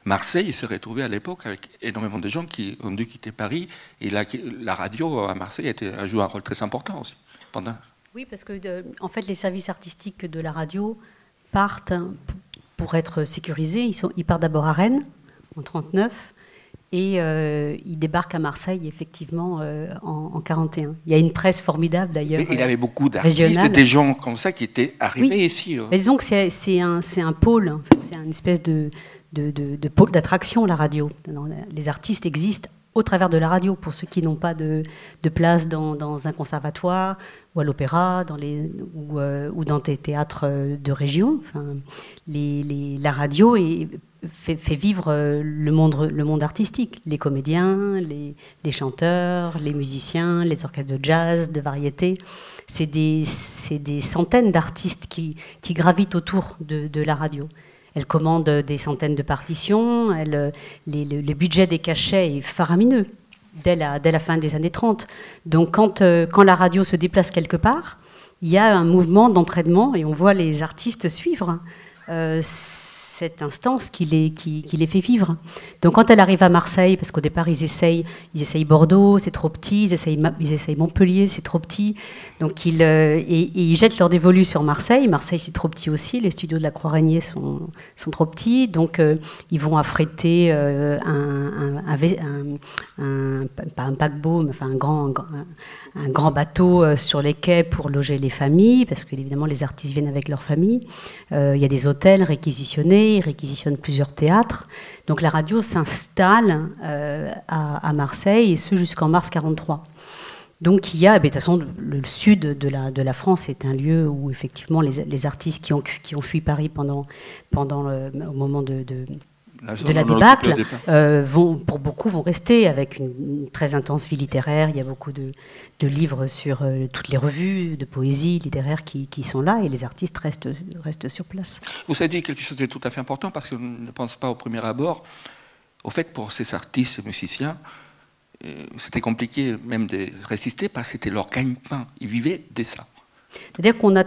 Marseille s'est retrouvé à l'époque avec énormément de gens qui ont dû quitter Paris. Et la radio à Marseille a joué un rôle très important aussi. Oui, parce que en fait, les services artistiques de la radio partent pour être sécurisés. Ils partent d'abord à Rennes, en 1939. Et il débarque à Marseille, effectivement, en 41. Il y a une presse formidable, d'ailleurs. Il avait beaucoup d'artistes et des gens comme ça qui étaient arrivés ici. Mais disons que c'est un pôle, en fait, c'est une espèce de pôle d'attraction, la radio. Les artistes existent au travers de la radio, pour ceux qui n'ont pas de place dans un conservatoire ou à l'opéra ou dans des théâtres de région. Enfin, la radio fait vivre le monde artistique. Les comédiens, les chanteurs, les musiciens, les orchestres de jazz, de variété. C'est des centaines d'artistes qui gravitent autour de la radio. Elle commande des centaines de partitions, le budget des cachets est faramineux dès la fin des années 30. Donc quand la radio se déplace quelque part, il y a un mouvement d'entraînement et on voit les artistes suivre cette instance qui les fait vivre. Donc quand elle arrive à Marseille, parce qu'au départ ils essayent Bordeaux, c'est trop petit, ils essayent Montpellier, c'est trop petit, donc ils jettent leur dévolu sur Marseille. Marseille c'est trop petit aussi, les studios de la Croix-Rainier sont trop petits, donc ils vont affréter pas un paquebot, mais enfin un grand bateau sur les quais pour loger les familles, parce que évidemment les artistes viennent avec leurs familles. Il y a des hôtels réquisitionnés, ils réquisitionnent plusieurs théâtres. Donc la radio s'installe à Marseille, et ce jusqu'en mars 43. Donc il y a, de toute façon, le sud de la France est un lieu où effectivement les artistes qui ont fui Paris au moment de la débâcle, pour beaucoup vont rester avec une très intense vie littéraire. Il y a beaucoup de livres sur toutes les revues de poésie littéraire qui sont là, et les artistes restent sur place. Vous avez dit quelque chose de tout à fait important, parce qu'on ne pense pas au premier abord. Au fait, pour ces artistes et musiciens, c'était compliqué même de résister, parce que c'était leur gagne-pain. Ils vivaient de ça. C'est-à-dire qu'on a...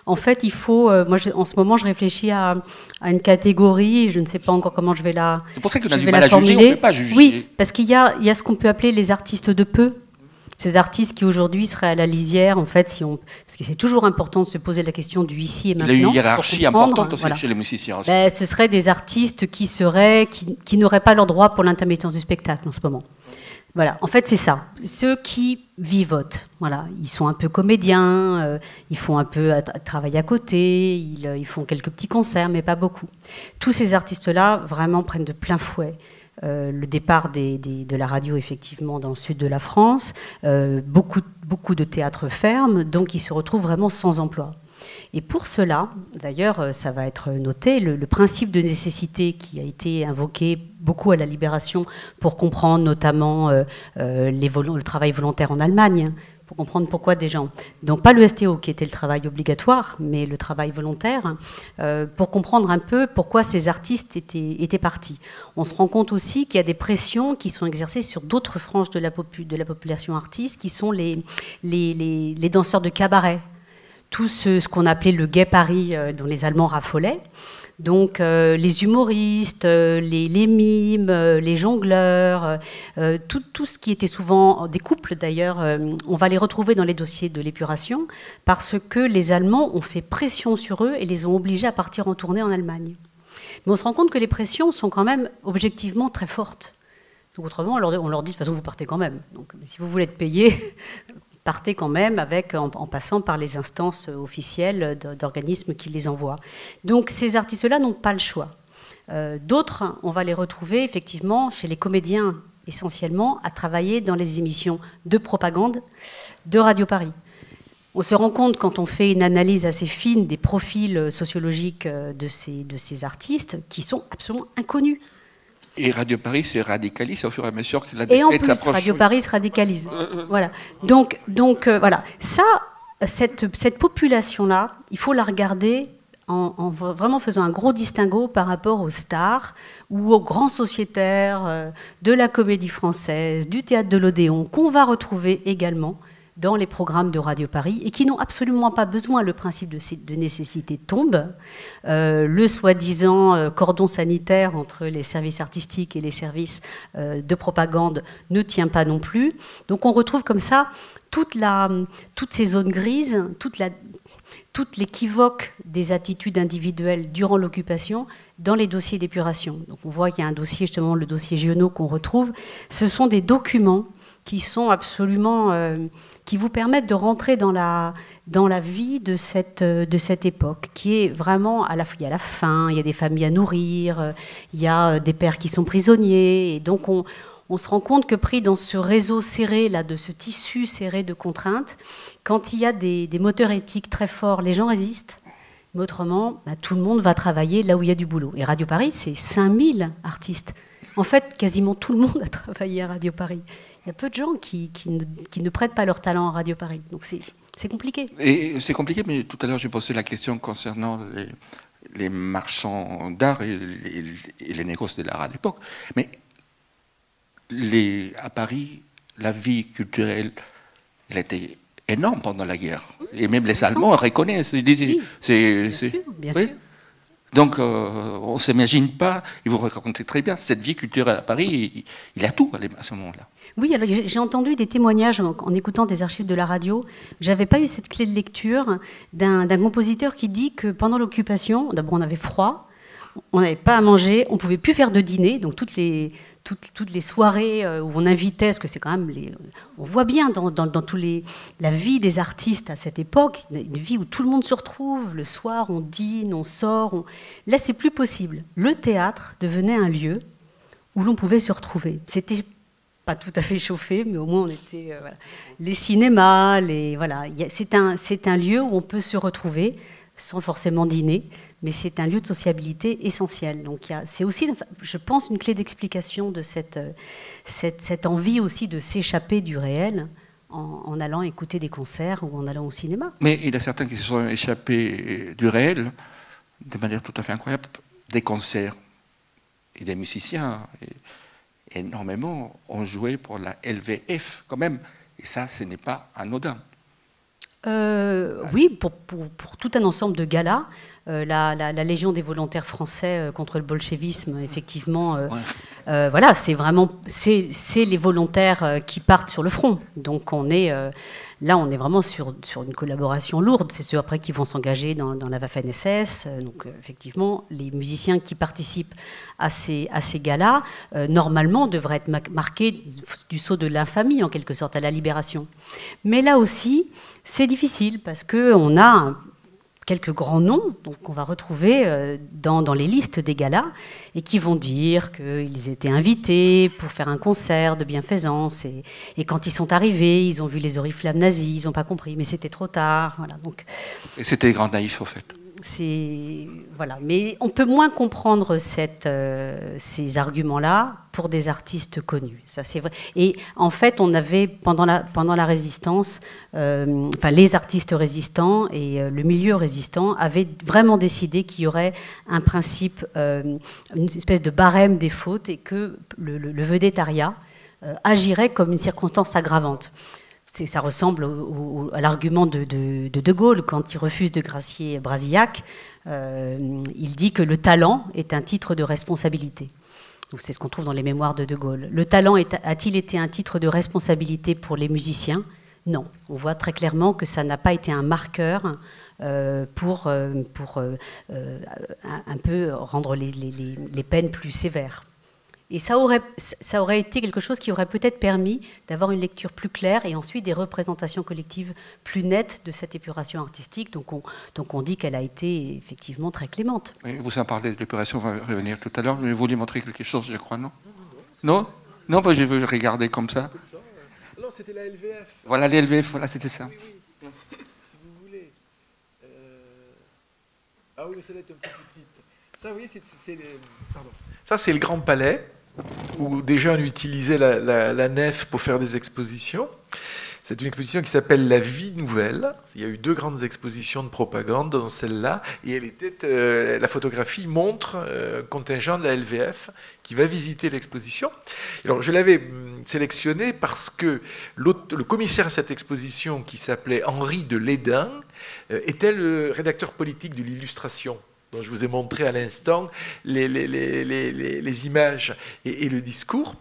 En fait, il faut... moi, en ce moment, je réfléchis à une catégorie, je ne sais pas encore comment je vais la formuler. C'est pour ça qu'on a du mal à juger, on ne peut pas juger. Oui, parce qu'il y a ce qu'on peut appeler les artistes de peu. Ces artistes qui aujourd'hui seraient à la lisière, en fait, parce que c'est toujours important de se poser la question du ici et maintenant. Il y a une hiérarchie importante aussi chez les musiciens. Aussi. Ce seraient des artistes qui n'auraient pas leur droit pour l'intermittence du spectacle en ce moment. Voilà, en fait, c'est ça. Ceux qui vivotent, voilà, ils sont un peu comédiens, ils font un peu travail à côté, ils font quelques petits concerts, mais pas beaucoup. Tous ces artistes-là, vraiment, prennent de plein fouet le départ de la radio, effectivement, dans le sud de la France. Beaucoup de théâtres ferment, donc ils se retrouvent vraiment sans emploi. Et pour cela, d'ailleurs, ça va être noté, le principe de nécessité qui a été invoqué beaucoup à la Libération pour comprendre notamment le travail volontaire en Allemagne, pour comprendre pourquoi des gens... Donc pas le STO qui était le travail obligatoire, mais le travail volontaire, pour comprendre un peu pourquoi ces artistes étaient partis. On se rend compte aussi qu'il y a des pressions qui sont exercées sur d'autres franges de la population artiste, qui sont les danseurs de cabaret. Tout ce qu'on appelait le Gai Paris, dont les Allemands raffolaient. Donc les humoristes, les mimes, les jongleurs, tout ce qui était souvent des couples d'ailleurs, on va les retrouver dans les dossiers de l'épuration, parce que les Allemands ont fait pression sur eux et les ont obligés à partir en tournée en Allemagne. Mais on se rend compte que les pressions sont quand même objectivement très fortes. Donc autrement, on leur dit de toute façon vous partez quand même. Donc si vous voulez être payé... partez quand même en passant par les instances officielles d'organismes qui les envoient. Donc ces artistes-là n'ont pas le choix. D'autres, on va les retrouver effectivement chez les comédiens essentiellement à travailler dans les émissions de propagande de Radio Paris. On se rend compte quand on fait une analyse assez fine des profils sociologiques de ces artistes qui sont absolument inconnus. Et Radio Paris se radicalise au fur et à mesure que la défaite s'approche. Et en plus, approche. Radio Paris se radicalise. Voilà. Donc voilà. Cette population-là, il faut la regarder en vraiment faisant un gros distinguo par rapport aux stars ou aux grands sociétaires de la comédie française, du théâtre de l'Odéon, qu'on va retrouver également dans les programmes de Radio Paris et qui n'ont absolument pas besoin. Le principe de nécessité tombe. Le soi-disant cordon sanitaire entre les services artistiques et les services de propagande ne tient pas non plus. Donc on retrouve comme ça toutes ces zones grises, toute l'équivoque des attitudes individuelles durant l'occupation dans les dossiers d'épuration. Donc on voit qu'il y a un dossier, justement le dossier Giono qu'on retrouve. Ce sont des documents qui sont absolument... qui vous permettent de rentrer dans la vie de cette époque, qui est vraiment... Il y a la faim, il y a des familles à nourrir, il y a des pères qui sont prisonniers, et donc on se rend compte que pris dans ce réseau serré, là, de ce tissu serré de contraintes, quand il y a des moteurs éthiques très forts, les gens résistent. Mais autrement, tout le monde va travailler là où il y a du boulot. Et Radio Paris, c'est 5000 artistes. En fait, quasiment tout le monde a travaillé à Radio Paris. Il y a peu de gens qui ne prêtent pas leur talent à Radio Paris. Donc c'est compliqué. Et c'est compliqué, mais tout à l'heure, j'ai posé la question concernant les marchands d'art et les négoces de l'art à l'époque. Mais à Paris, la vie culturelle, elle était énorme pendant la guerre. Et même les Allemands reconnaissent. Ils disaient, bien sûr. Donc, on ne s'imagine pas, et vous racontez très bien, cette vie culturelle à Paris, il y a tout à ce moment-là. Oui, alors j'ai entendu des témoignages en écoutant des archives de la radio. Je n'avais pas eu cette clé de lecture d'un compositeur qui dit que pendant l'occupation, d'abord on avait froid, on n'avait pas à manger, on ne pouvait plus faire de dîner, donc toutes les soirées où on invitait, parce que c'est quand même... on voit bien dans la vie des artistes à cette époque, une vie où tout le monde se retrouve, le soir on dîne, on sort, là c'est plus possible. Le théâtre devenait un lieu où l'on pouvait se retrouver. C'était pas tout à fait chauffé, mais au moins on était... voilà. Les cinémas, c'est un lieu où on peut se retrouver sans forcément dîner, mais c'est un lieu de sociabilité essentiel. Donc c'est aussi, je pense, une clé d'explication de cette envie aussi de s'échapper du réel en allant écouter des concerts ou en allant au cinéma. Mais il y a certains qui se sont échappés du réel de manière tout à fait incroyable, des concerts et des musiciens. Et énormément ont joué pour la LVF quand même, et ça, ce n'est pas anodin. Oui, pour tout un ensemble de galas. La Légion des volontaires français contre le bolchevisme, effectivement, voilà, c'est vraiment les volontaires qui partent sur le front. Donc on est vraiment sur une collaboration lourde. C'est ceux après qui vont s'engager dans la Waffen-SS. Donc effectivement, les musiciens qui participent à ces galas, normalement, devraient être marqués du sceau de l'infamie, en quelque sorte, à la libération. Mais là aussi, c'est difficile parce qu'on a quelques grands noms qu'on va retrouver dans les listes des galas et qui vont dire qu'ils étaient invités pour faire un concert de bienfaisance et quand ils sont arrivés, ils ont vu les oriflammes nazis, ils n'ont pas compris, mais c'était trop tard. Voilà, donc, et c'était des grands naïfs, au fait. Voilà, mais on peut moins comprendre ces arguments-là pour des artistes connus. Ça, c'est vrai. Et en fait, on avait pendant la résistance, les artistes résistants et le milieu résistant avaient vraiment décidé qu'il y aurait un principe, une espèce de barème des fautes et que le vedettariat agirait comme une circonstance aggravante. Ça ressemble à l'argument de Gaulle quand il refuse de gracier Brasillac. Il dit que le talent est un titre de responsabilité. Donc c'est ce qu'on trouve dans les mémoires de Gaulle. Le talent a-t-il été un titre de responsabilité pour les musiciens ? Non. On voit très clairement que ça n'a pas été un marqueur pour un peu rendre les peines plus sévères. Et ça aurait été quelque chose qui aurait peut-être permis d'avoir une lecture plus claire et ensuite des représentations collectives plus nettes de cette épuration artistique. Donc on dit qu'elle a été effectivement très clémente. Oui, vous en parlez de l'épuration, on va revenir tout à l'heure. Mais vous voulez montrer quelque chose, je crois, non ? Non, non, bah, je veux regarder comme ça. Non, c'était la LVF. Voilà, les LVF, voilà, c'était ça. Oui. Si vous voulez. Ah oui, mais ça doit être un peu petite. Ça, oui, ça, c'est le Grand Palais, où déjà on utilisait la nef pour faire des expositions. C'est une exposition qui s'appelle La Vie nouvelle. Il y a eu 2 grandes expositions de propagande, dont celle-là. Et elle était, la photographie montre un contingent de la LVF qui va visiter l'exposition. Alors, je l'avais sélectionné parce que le commissaire à cette exposition, qui s'appelait Henri de Lédin, était le rédacteur politique de l'Illustration, dont je vous ai montré à l'instant les images et le discours.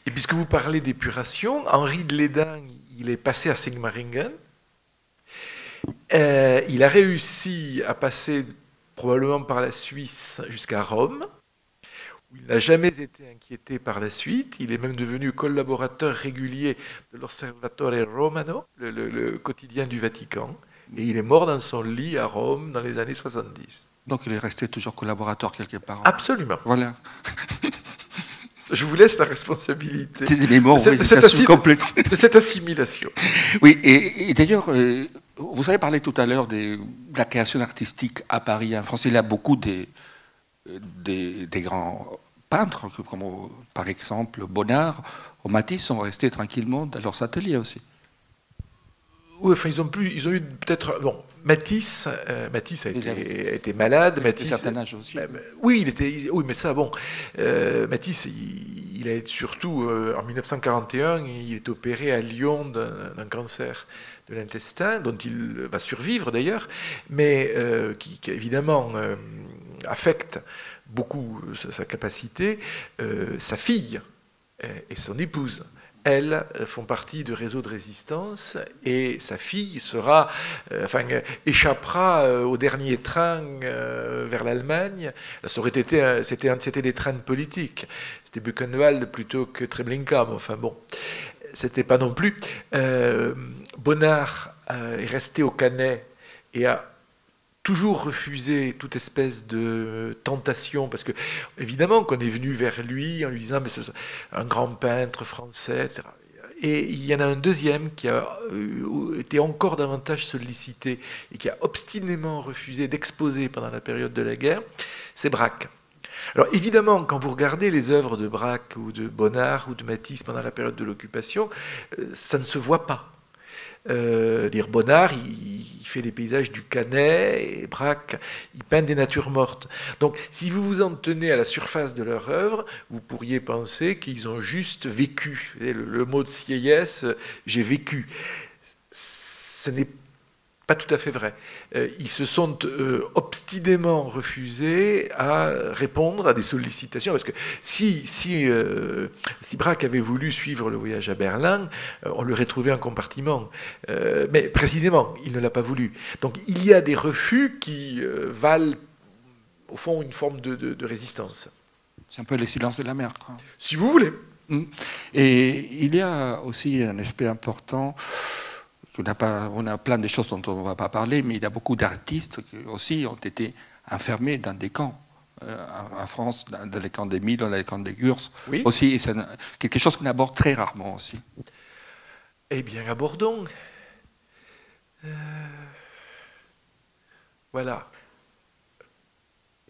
Et puisque vous parlez d'épuration, Henri de Lédin, il est passé à Sigmaringen. Il a réussi à passer probablement par la Suisse jusqu'à Rome, où il n'a jamais été inquiété par la suite. Il est même devenu collaborateur régulier de l'Osservatore Romano, le quotidien du Vatican. Et il est mort dans son lit à Rome dans les années 70. Donc il est resté toujours collaborateur quelque part. Absolument. Voilà. Je vous laisse la responsabilité de cette assimilation. Oui, et d'ailleurs, vous avez parlé tout à l'heure de la création artistique à Paris. En France, il y a beaucoup des grands peintres, comme par exemple Bonnard ou Matisse, sont restés tranquillement dans leurs ateliers aussi. Oui, enfin, ils ont eu peut-être... Bon, Matisse a été malade. Matisse, à un certain âge aussi. Oui, mais ça, bon. Matisse, il a été surtout, en 1941, il est opéré à Lyon d'un cancer de l'intestin, dont il va survivre d'ailleurs, mais qui évidemment affecte beaucoup sa capacité. Sa fille et son épouse, elles font partie du réseau de résistance, et sa fille échappera au dernier train vers l'Allemagne. C'était des trains politiques. C'était Buchenwald plutôt que Treblinka. Enfin bon, c'était pas non plus. Bonnard est resté au Canet et a toujours refusé toute espèce de tentation, parce que évidemment qu'on est venu vers lui en lui disant mais c'est un grand peintre français, etc. Et il y en a un deuxième qui a été encore davantage sollicité et qui a obstinément refusé d'exposer pendant la période de la guerre, c'est Braque. Alors évidemment, quand vous regardez les œuvres de Braque ou de Bonnard ou de Matisse pendant la période de l'occupation, ça ne se voit pas. Bonnard, il fait des paysages du Canet, et Braque, il peint des natures mortes. Donc, si vous vous en tenez à la surface de leur œuvre, vous pourriez penser qu'ils ont juste vécu. Le mot de Sieyès, j'ai vécu. Ce n'est pas tout à fait vrai. Ils se sont obstinément refusés à répondre à des sollicitations, parce que si Braque avait voulu suivre le voyage à Berlin, on lui aurait trouvé un compartiment. Mais précisément, il ne l'a pas voulu. Donc il y a des refus qui valent, au fond, une forme de résistance. C'est un peu les silences de la mer, quoi. Si vous voulez. Et il y a aussi un aspect important. On a plein de choses dont on ne va pas parler, mais il y a beaucoup d'artistes qui aussi ont été enfermés dans des camps. En France, dans les camps d'Émile, dans les camps de Gurs. Oui. Aussi, c'est quelque chose qu'on aborde très rarement aussi. Eh bien, abordons. Voilà.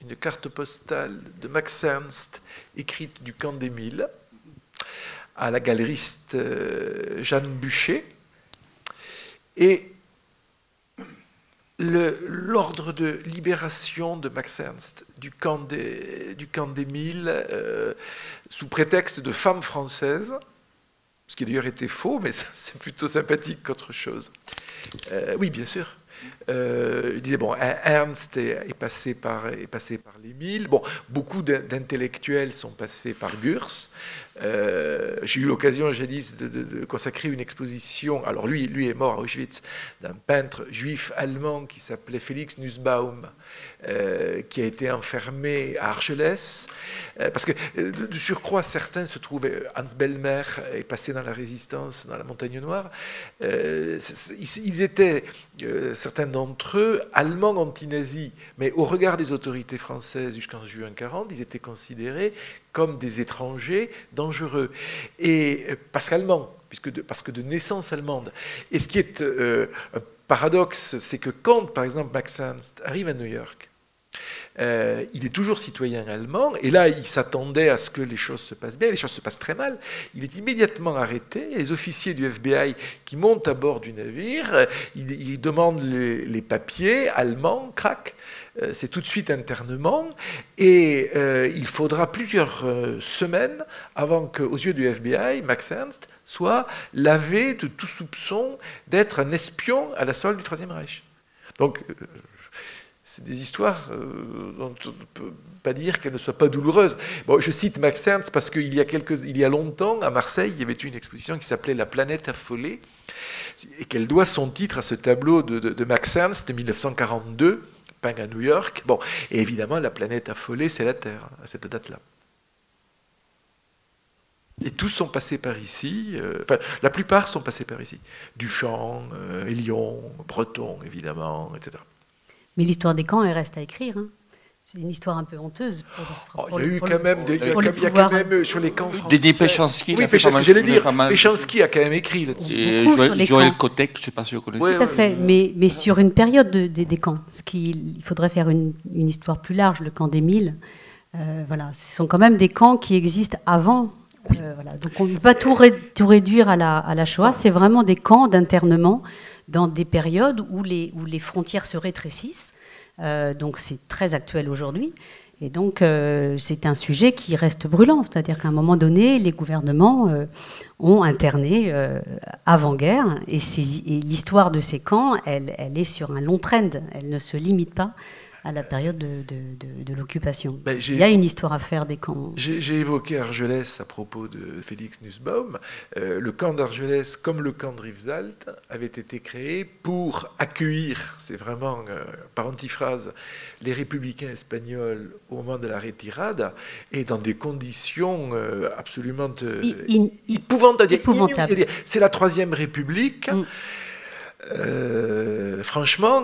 Une carte postale de Max Ernst, écrite du camp d'Émile, à la galeriste Jeanne Buchet. Et l'ordre de libération de Max Ernst du camp d'Émile, sous prétexte de femme française, ce qui d'ailleurs était faux, mais c'est plutôt sympathique qu'autre chose. Oui, bien sûr. Il disait, bon, Ernst est passé par l'Émile. Bon, beaucoup d'intellectuels sont passés par Gurs. J'ai eu l'occasion jadis de consacrer une exposition, alors lui est mort à Auschwitz, d'un peintre juif allemand qui s'appelait Félix Nussbaum, qui a été enfermé à Argelès, parce que de surcroît certains se trouvaient, Hans Bellmer est passé dans la résistance, dans la Montagne Noire, ils étaient, certains d'entre eux, allemands anti-nazis, mais au regard des autorités françaises jusqu'en juin 40, ils étaient considérés comme des étrangers dangereux. Et parce qu'allemands, parce que de naissance allemande. Et ce qui est un paradoxe, c'est que quand, par exemple, Max Ernst arrive à New York, Il est toujours citoyen allemand, et là, il s'attendait à ce que les choses se passent bien. Les choses se passent très mal. Il est immédiatement arrêté. Les officiers du FBI qui montent à bord du navire, ils demandent les papiers allemands, crac. C'est tout de suite internement, et il faudra plusieurs semaines avant qu'aux yeux du FBI, Max Ernst soit lavé de tout soupçon d'être un espion à la solde du Troisième Reich. Donc, c'est des histoires dont on ne peut pas dire qu'elles ne soient pas douloureuses. Bon, je cite Max Ernst parce qu'il y a longtemps, à Marseille, il y avait une exposition qui s'appelait La planète affolée, et qu'elle doit son titre à ce tableau de Max Ernst de 1942, peint à New York. Bon, et évidemment, la planète affolée, c'est la Terre, à cette date-là. Et tous sont passés par ici, enfin, la plupart sont passés par ici. Duchamp, Elion, Breton, évidemment, etc. Mais l'histoire des camps, elle reste à écrire. Hein. C'est une histoire un peu honteuse. Il y a eu quand même, sur les camps français. Denis Péchanski. Oui, c'est ce que j'allais dire. Péchanski a quand même écrit là-dessus. Et Joël Kotek, je ne sais pas si vous connaissez. Tout à fait, mais sur une période des camps. Il faudrait faire une histoire plus large, le camp des 1000. Voilà, ce sont quand même des camps qui existent avant. Voilà. Donc on ne peut pas tout réduire à la Shoah. C'est vraiment des camps d'internement dans des périodes où les frontières se rétrécissent. Donc c'est très actuel aujourd'hui. Et donc c'est un sujet qui reste brûlant. C'est-à-dire qu'à un moment donné, les gouvernements ont interné avant-guerre. Et l'histoire de ces camps, elle est sur un long trend. Elle ne se limite pas à la période de l'occupation. Il y a une histoire à faire des camps. J'ai évoqué Argelès à propos de Félix Nussbaum. Le camp d'Argelès, comme le camp de Rivesaltes, avait été créé pour accueillir, c'est vraiment par antiphrase, les républicains espagnols au moment de la retirada, et dans des conditions absolument épouvantables. C'est la Troisième République. Franchement,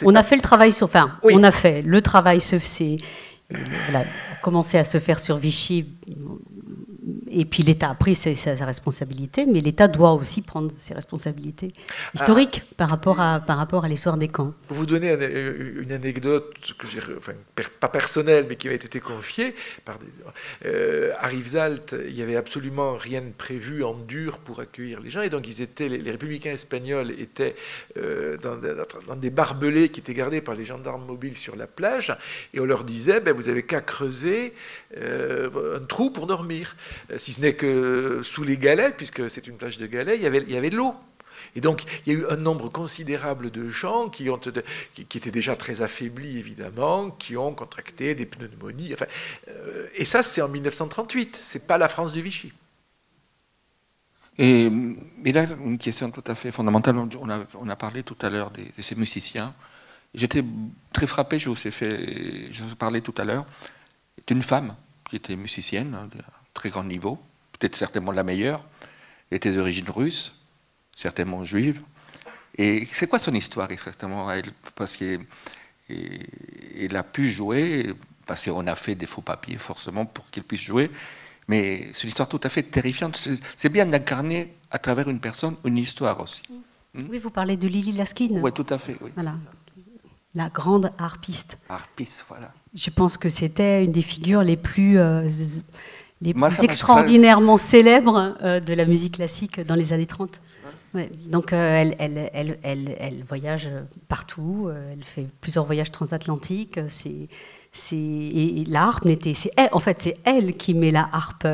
on a fait le travail sur. Enfin, oui. On a fait le travail. A commencé à se faire sur Vichy. Et puis l'État a pris sa responsabilité, mais l'État doit aussi prendre ses responsabilités historiques par rapport à l'histoire des camps. Pour vous donner une anecdote que j'ai, pas personnelle, mais qui m'a été confiée, à Rivesaltes, il n'y avait absolument rien de prévu en dur pour accueillir les gens, et donc les républicains espagnols étaient dans des barbelés qui étaient gardés par les gendarmes mobiles sur la plage, et on leur disait, vous n'avez qu'à creuser un trou pour dormir. Si ce n'est que sous les galets, puisque c'est une plage de galets, il y avait de l'eau. Et donc, il y a eu un nombre considérable de gens qui étaient déjà très affaiblis, évidemment, qui ont contracté des pneumonies. Enfin, et ça, c'est en 1938. Ce n'est pas la France de Vichy. Et là, une question tout à fait fondamentale. On a parlé tout à l'heure de ces musiciens. J'étais très frappé, je vous ai parlé tout à l'heure, d'une femme qui était musicienne, de très grand niveau, peut-être certainement la meilleure. Elle était d'origine russe, certainement juive. Et c'est quoi son histoire exactement, elle? Parce qu'elle a pu jouer, parce qu'on a fait des faux papiers forcément pour qu'elle puisse jouer, mais c'est une histoire tout à fait terrifiante. C'est bien d'incarner à travers une personne une histoire aussi. Oui, vous parlez de Lily Laskin. Oui, tout à fait. Oui. Voilà. La grande harpiste. Harpiste, voilà. Je pense que c'était une des figures les plus extraordinairement célèbres de la musique classique dans les années 30. Ouais. Donc elle voyage partout, elle fait plusieurs voyages transatlantiques. Et la harpe c'est elle qui met la harpe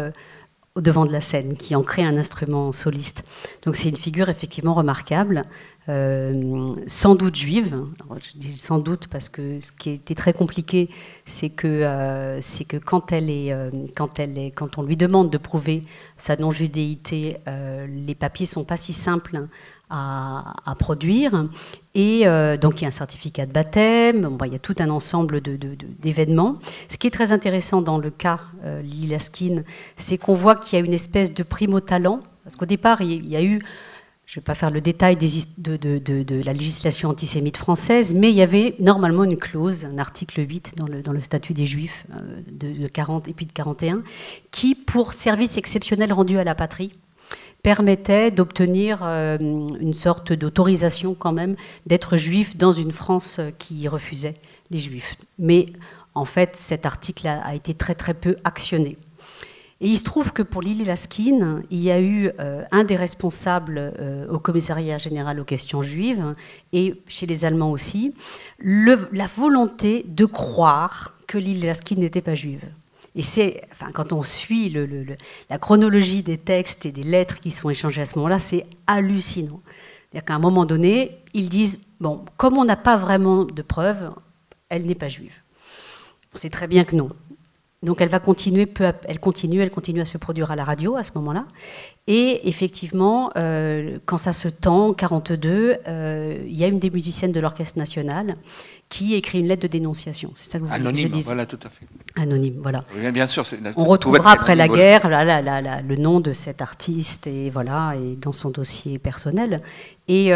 au devant de la scène, qui en crée un instrument soliste. Donc c'est une figure effectivement remarquable, sans doute juive. Alors, je dis sans doute parce que ce qui était très compliqué, c'est que quand on lui demande de prouver sa non-judéité, les papiers sont pas si simples à produire. Et donc il y a un certificat de baptême, il y a tout un ensemble d'événements. Ce qui est très intéressant dans le cas Lily Laskin, c'est qu'on voit qu'il y a une espèce de primo-talent, parce qu'au départ il y a eu, je ne vais pas faire le détail de la législation antisémite française, mais il y avait normalement une clause, un article 8 dans le statut des Juifs de 40 et puis de 41, qui, pour service exceptionnel rendu à la patrie, permettait d'obtenir une sorte d'autorisation quand même d'être juif dans une France qui refusait les Juifs. Mais en fait, cet article a été très très peu actionné. Et il se trouve que pour Lili Laskin, il y a eu un des responsables au commissariat général aux questions juives, et chez les Allemands aussi, la volonté de croire que Lili Laskin n'était pas juive. Et quand on suit la chronologie des textes et des lettres qui sont échangées à ce moment-là, c'est hallucinant. C'est-à-dire qu'à un moment donné, ils disent, bon, comme on n'a pas vraiment de preuves, elle n'est pas juive. On sait très bien que non. Donc elle va continuer, elle continue à se produire à la radio à ce moment-là. Et effectivement, quand ça se tend, en 1942, il y a une des musiciennes de l'Orchestre national qui écrit une lettre de dénonciation. C'est ça que vous anonyme, voilà, tout à fait. Anonyme, voilà. Oui, bien sûr. On retrouvera après la guerre le nom de cet artiste et voilà, et dans son dossier personnel. Et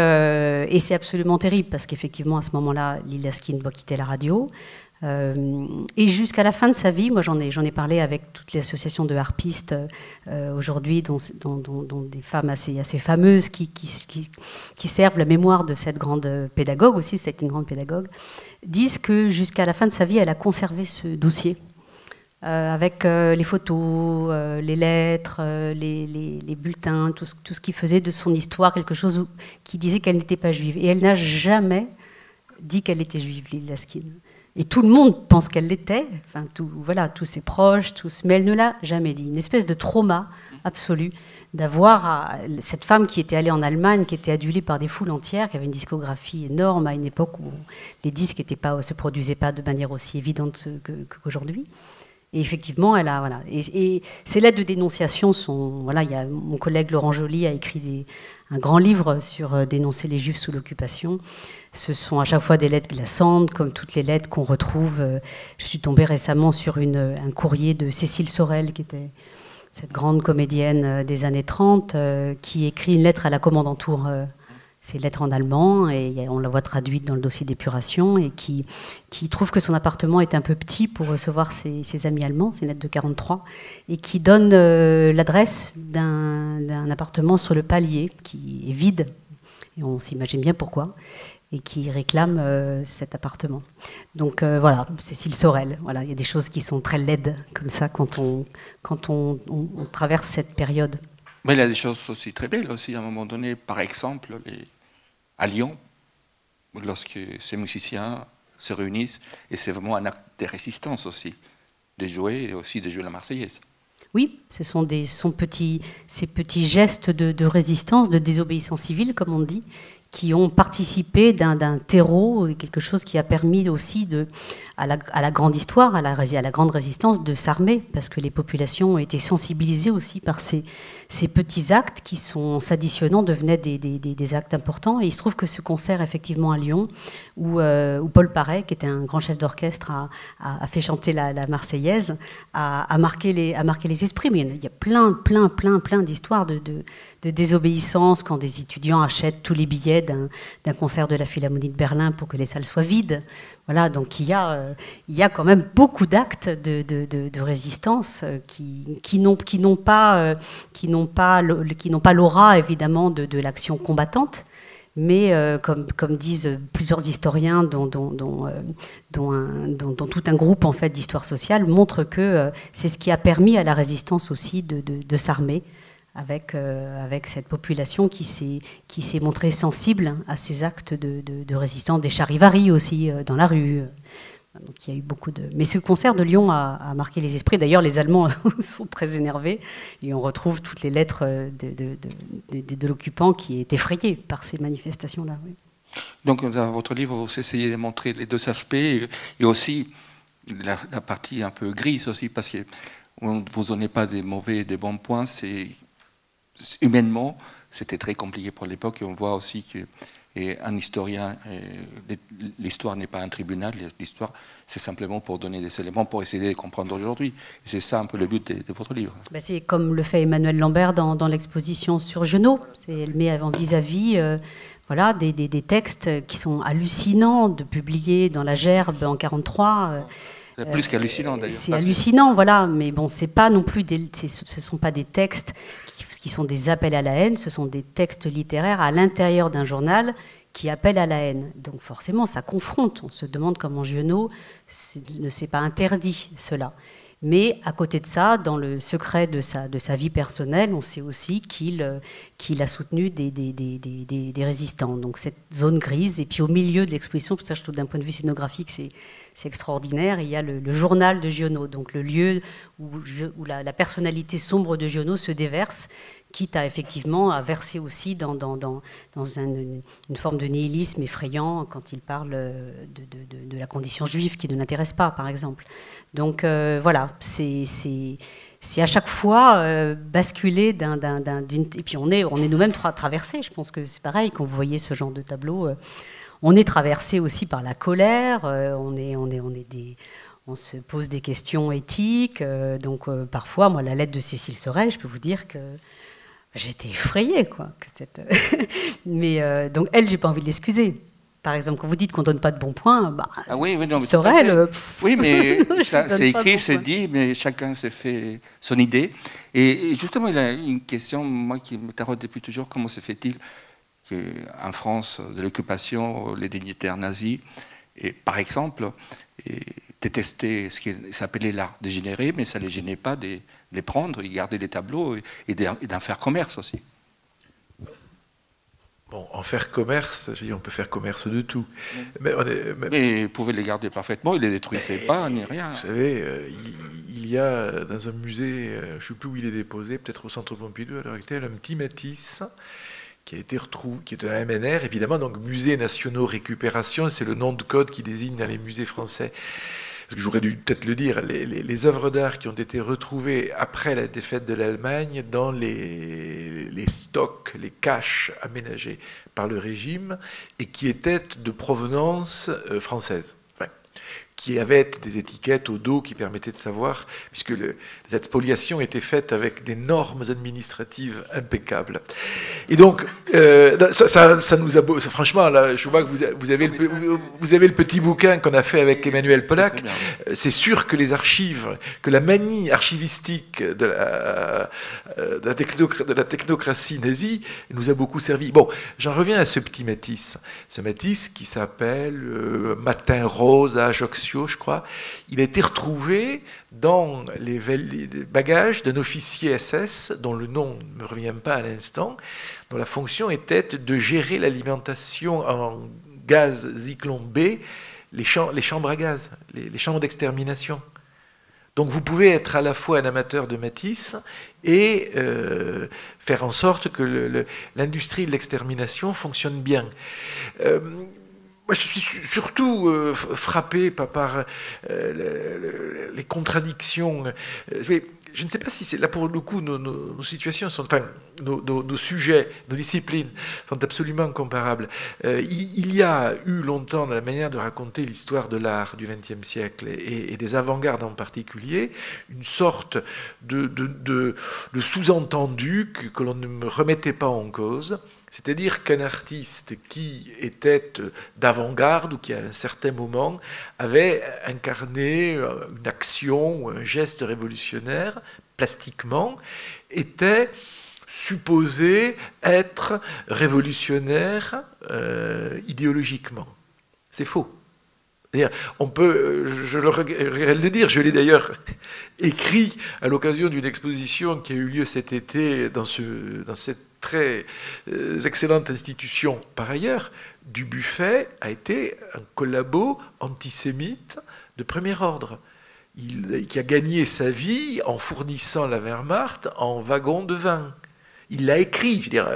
c'est absolument terrible parce qu'effectivement, à ce moment-là, Lili Laskin doit quitter la radio. Et jusqu'à la fin de sa vie, moi j'en ai parlé avec toutes les associations de harpistes aujourd'hui, dont des femmes assez fameuses qui servent la mémoire de cette grande pédagogue aussi, c'est une grande pédagogue, disent que jusqu'à la fin de sa vie, elle a conservé ce dossier avec les photos, les lettres, les bulletins, tout ce qui faisait de son histoire quelque chose qui disait qu'elle n'était pas juive. Et elle n'a jamais dit qu'elle était juive, Lili Laskin. Et tout le monde pense qu'elle l'était, enfin, tous ses proches, mais elle ne l'a jamais dit. Une espèce de trauma absolu d'avoir cette femme qui était allée en Allemagne, qui était adulée par des foules entières, qui avait une discographie énorme à une époque où les disques se produisaient pas de manière aussi évidente qu'aujourd'hui. Et effectivement, elle a voilà. Et ces lettres de dénonciation sont voilà. Il y a mon collègue Laurent Joly a écrit un grand livre sur dénoncer les Juifs sous l'occupation. Ce sont à chaque fois des lettres glaçantes, comme toutes les lettres qu'on retrouve. Je suis tombée récemment sur un courrier de Cécile Sorel, qui était cette grande comédienne des années 30, qui écrit une lettre à la commandanture. Ces lettres en allemand, et on la voit traduite dans le dossier d'épuration, et qui trouve que son appartement est un peu petit pour recevoir ses amis allemands, c'est une lettre de 1943, et qui donne l'adresse d'un appartement sur le palier, qui est vide, et on s'imagine bien pourquoi, et qui réclame cet appartement. Donc voilà, Cécile Sorel, voilà, il y a des choses qui sont très laides, comme ça, quand on traverse cette période. Mais il y a des choses aussi très belles aussi, à un moment donné. Par exemple, à Lyon, lorsque ces musiciens se réunissent, et c'est vraiment un acte de résistance aussi, de jouer, et aussi de jouer la Marseillaise. Oui, ce sont ces petits gestes de résistance, de désobéissance civile, comme on dit, qui ont participé d'un terreau, quelque chose qui a permis aussi à la grande histoire, à la grande résistance, de s'armer, parce que les populations ont été sensibilisées aussi par ces petits actes qui, s'additionnant, devenaient des actes importants. Et il se trouve que ce concert, effectivement, à Lyon, où Paul Paré, qui était un grand chef d'orchestre, a fait chanter la Marseillaise, a marqué les esprits. Mais il y a plein d'histoires de désobéissance quand des étudiants achètent tous les billets d'un concert de la Philharmonie de Berlin pour que les salles soient vides. Voilà, donc il y a quand même beaucoup d'actes de résistance qui n'ont pas l'aura évidemment de l'action combattante, mais comme disent plusieurs historiens, dont tout un groupe en fait d'histoire sociale, montre que c'est ce qui a permis à la résistance aussi de s'armer avec cette population qui s'est montrée sensible à ces actes de résistance, des charivaris aussi dans la rue. Donc il y a eu beaucoup de... Mais ce concert de Lyon a marqué les esprits. D'ailleurs, les Allemands sont très énervés et on retrouve toutes les lettres de l'occupant qui est effrayé par ces manifestations-là. Oui. Donc dans votre livre, vous essayez de montrer les deux aspects et aussi la partie un peu grise aussi, parce que vous ne donnez pas des mauvais et des bons points. Humainement, c'était très compliqué pour l'époque, et on voit aussi qu'un historien, l'histoire n'est pas un tribunal, l'histoire c'est simplement pour donner des éléments pour essayer de comprendre aujourd'hui. Et c'est ça un peu le but de votre livre. Ben c'est comme le fait Emmanuel Lambert dans l'exposition sur Genot. Elle met avant vis-à-vis voilà, des textes qui sont hallucinants de publier dans la Gerbe en 1943. Plus qu'hallucinant d'ailleurs. C'est hallucinant, voilà, mais bon, c'est pas non plus ce sont pas des textes ce qui sont des appels à la haine, ce sont des textes littéraires à l'intérieur d'un journal qui appellent à la haine. Donc forcément, ça confronte. On se demande comment Giono ne s'est pas interdit cela. Mais à côté de ça, dans le secret de sa vie personnelle, on sait aussi qu'il a soutenu des résistants. Donc cette zone grise, et puis au milieu de l'exposition, ça je trouve d'un point de vue scénographique, c'est extraordinaire, il y a le journal de Giono, donc le lieu où la personnalité sombre de Giono se déverse, quitte à effectivement à verser aussi dans une forme de nihilisme effrayant quand il parle de la condition juive qui ne l'intéresse pas, par exemple. Donc voilà, c'est à chaque fois basculer d'une... Et puis on est nous-mêmes traversés, je pense que c'est pareil, quand vous voyez ce genre de tableau, on est traversé aussi par la colère, on se pose des questions éthiques, donc parfois, moi, la lettre de Cécile Sorel, je peux vous dire que j'étais effrayée, quoi. Mais donc elle, j'ai pas envie de l'excuser. Par exemple, quand vous dites qu'on donne pas de bons points, bah, oui, non, Sorel. Oui, mais c'est écrit, c'est dit, mais chacun s'est fait son idée. Et justement, il a une question, moi, qui me taraude depuis toujours, comment se fait-il qu'en France de l'occupation, les dignitaires nazis, et, par exemple, détestaient ce qui s'appelait l'art dégénéré, mais ça ne les gênait pas de les prendre, ils gardaient les tableaux et d'en faire commerce aussi. Bon, en faire commerce, je dis, on peut faire commerce de tout. Mais ils pouvaient les garder parfaitement, ils ne les détruisaient pas, ni rien. Vous savez, il y a dans un musée, je ne sais plus où il est déposé, peut-être au Centre Pompidou à l'heure actuelle, un petit Matisse qui a été retrouvé, qui est un MNR, évidemment, donc Musées Nationaux Récupération, c'est le nom de code qui désigne dans les musées français. Parce que j'aurais dû peut-être le dire, les œuvres d'art qui ont été retrouvées après la défaite de l'Allemagne dans les stocks, les caches aménagés par le régime et qui étaient de provenance française. Qui avaient des étiquettes au dos qui permettaient de savoir, puisque cette spoliation était faite avec des normes administratives impeccables. Et donc, ça nous a... Franchement, là, je vois que vous avez le petit bouquin qu'on a fait avec Emmanuel Pollack. C'est sûr que les archives, que la manie archivistique de la technocratie nazie nous a beaucoup servi. Bon, j'en reviens à ce petit Matisse. Ce Matisse qui s'appelle Matin rose à Ajaccio, je crois, il a été retrouvé dans les bagages d'un officier SS, dont le nom ne me revient pas à l'instant, dont la fonction était de gérer l'alimentation en gaz Zyklon B, les chambres à gaz, les chambres d'extermination. Donc vous pouvez être à la fois un amateur de Matisse et faire en sorte que l'industrie de l'extermination fonctionne bien. Moi, je suis surtout frappé par les contradictions. Je ne sais pas si c'est là pour le coup nos situations sont, enfin nos sujets, nos disciplines sont absolument comparables. Il y a eu longtemps dans la manière de raconter l'histoire de l'art du XXe siècle et des avant-gardes en particulier une sorte de sous-entendu que l'on ne remettait pas en cause. C'est-à-dire qu'un artiste qui était d'avant-garde ou qui, à un certain moment, avait incarné une action ou un geste révolutionnaire, plastiquement, était supposé être révolutionnaire idéologiquement. C'est faux. On peut, je le regrette de le dire, je l'ai d'ailleurs écrit à l'occasion d'une exposition qui a eu lieu cet été dans cette très excellente institution par ailleurs. Dubuffet a été un collabo antisémite de premier ordre, qui a gagné sa vie en fournissant la Wehrmacht en wagons de vin. Il l'a écrit, je veux dire...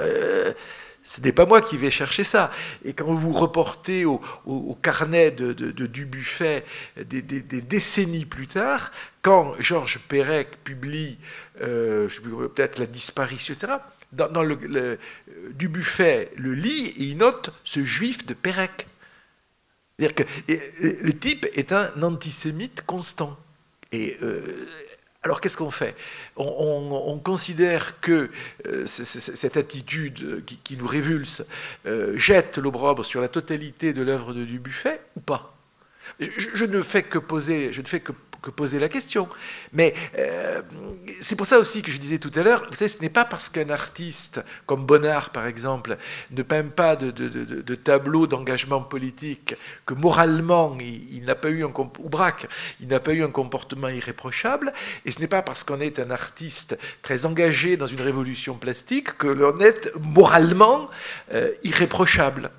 ce n'est pas moi qui vais chercher ça. Et quand vous reportez au carnet de Dubuffet des décennies plus tard, quand Georges Perec publie peut-être La disparition, etc., dans Dubuffet le lit et il note ce juif de Perec. C'est-à-dire que le type est un antisémite constant. Et... alors qu'est-ce qu'on fait ? On considère que cette attitude qui nous révulse jette l'opprobre sur la totalité de l'œuvre de Dubuffet ou pas ? Je ne fais que poser, je ne fais que que poser la question. Mais c'est pour ça aussi que je disais tout à l'heure, vous savez, ce n'est pas parce qu'un artiste comme Bonnard, par exemple, ne peint pas de tableaux d'engagement politique que moralement, il n'a pas eu ou Braque, il n'a pas eu un comportement irréprochable. Et ce n'est pas parce qu'on est un artiste très engagé dans une révolution plastique que l'on est moralement irréprochable.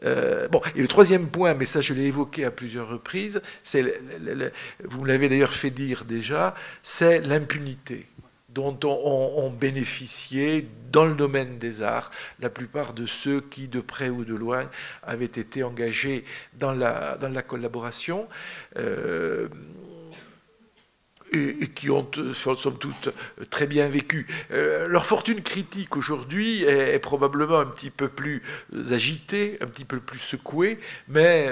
Bon, et le troisième point, mais ça je l'ai évoqué à plusieurs reprises, vous me l'avez d'ailleurs fait dire déjà, c'est l'impunité dont ont bénéficié dans le domaine des arts la plupart de ceux qui, de près ou de loin, avaient été engagés dans la collaboration. Et qui ont, somme toute, très bien vécu. Leur fortune critique aujourd'hui est probablement un petit peu plus agitée, un petit peu plus secouée, mais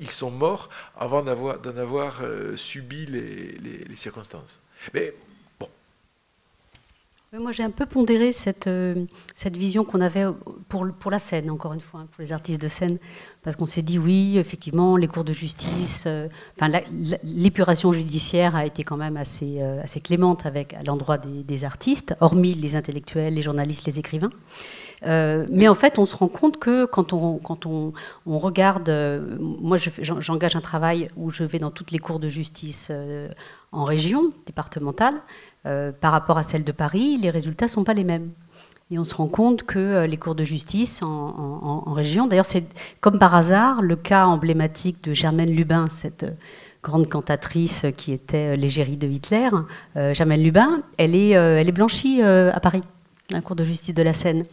ils sont morts avant d'en avoir subi les circonstances. Mais bon. Moi, j'ai un peu pondéré cette vision qu'on avait pour la scène, encore une fois, pour les artistes de scène, parce qu'on s'est dit, oui, effectivement, les cours de justice, l'épuration judiciaire a été quand même assez clémente à l'endroit des artistes, hormis les intellectuels, les journalistes, les écrivains. Mais en fait, on se rend compte que quand on regarde, moi j'engage un travail où je vais dans toutes les cours de justice en région départementale, par rapport à celles de Paris, les résultats ne sont pas les mêmes. Et on se rend compte que les cours de justice en région, d'ailleurs c'est comme par hasard le cas emblématique de Germaine Lubin, cette grande cantatrice qui était l'égérie de Hitler. Germaine Lubin, elle est blanchie à Paris, à la cour de justice de la Seine.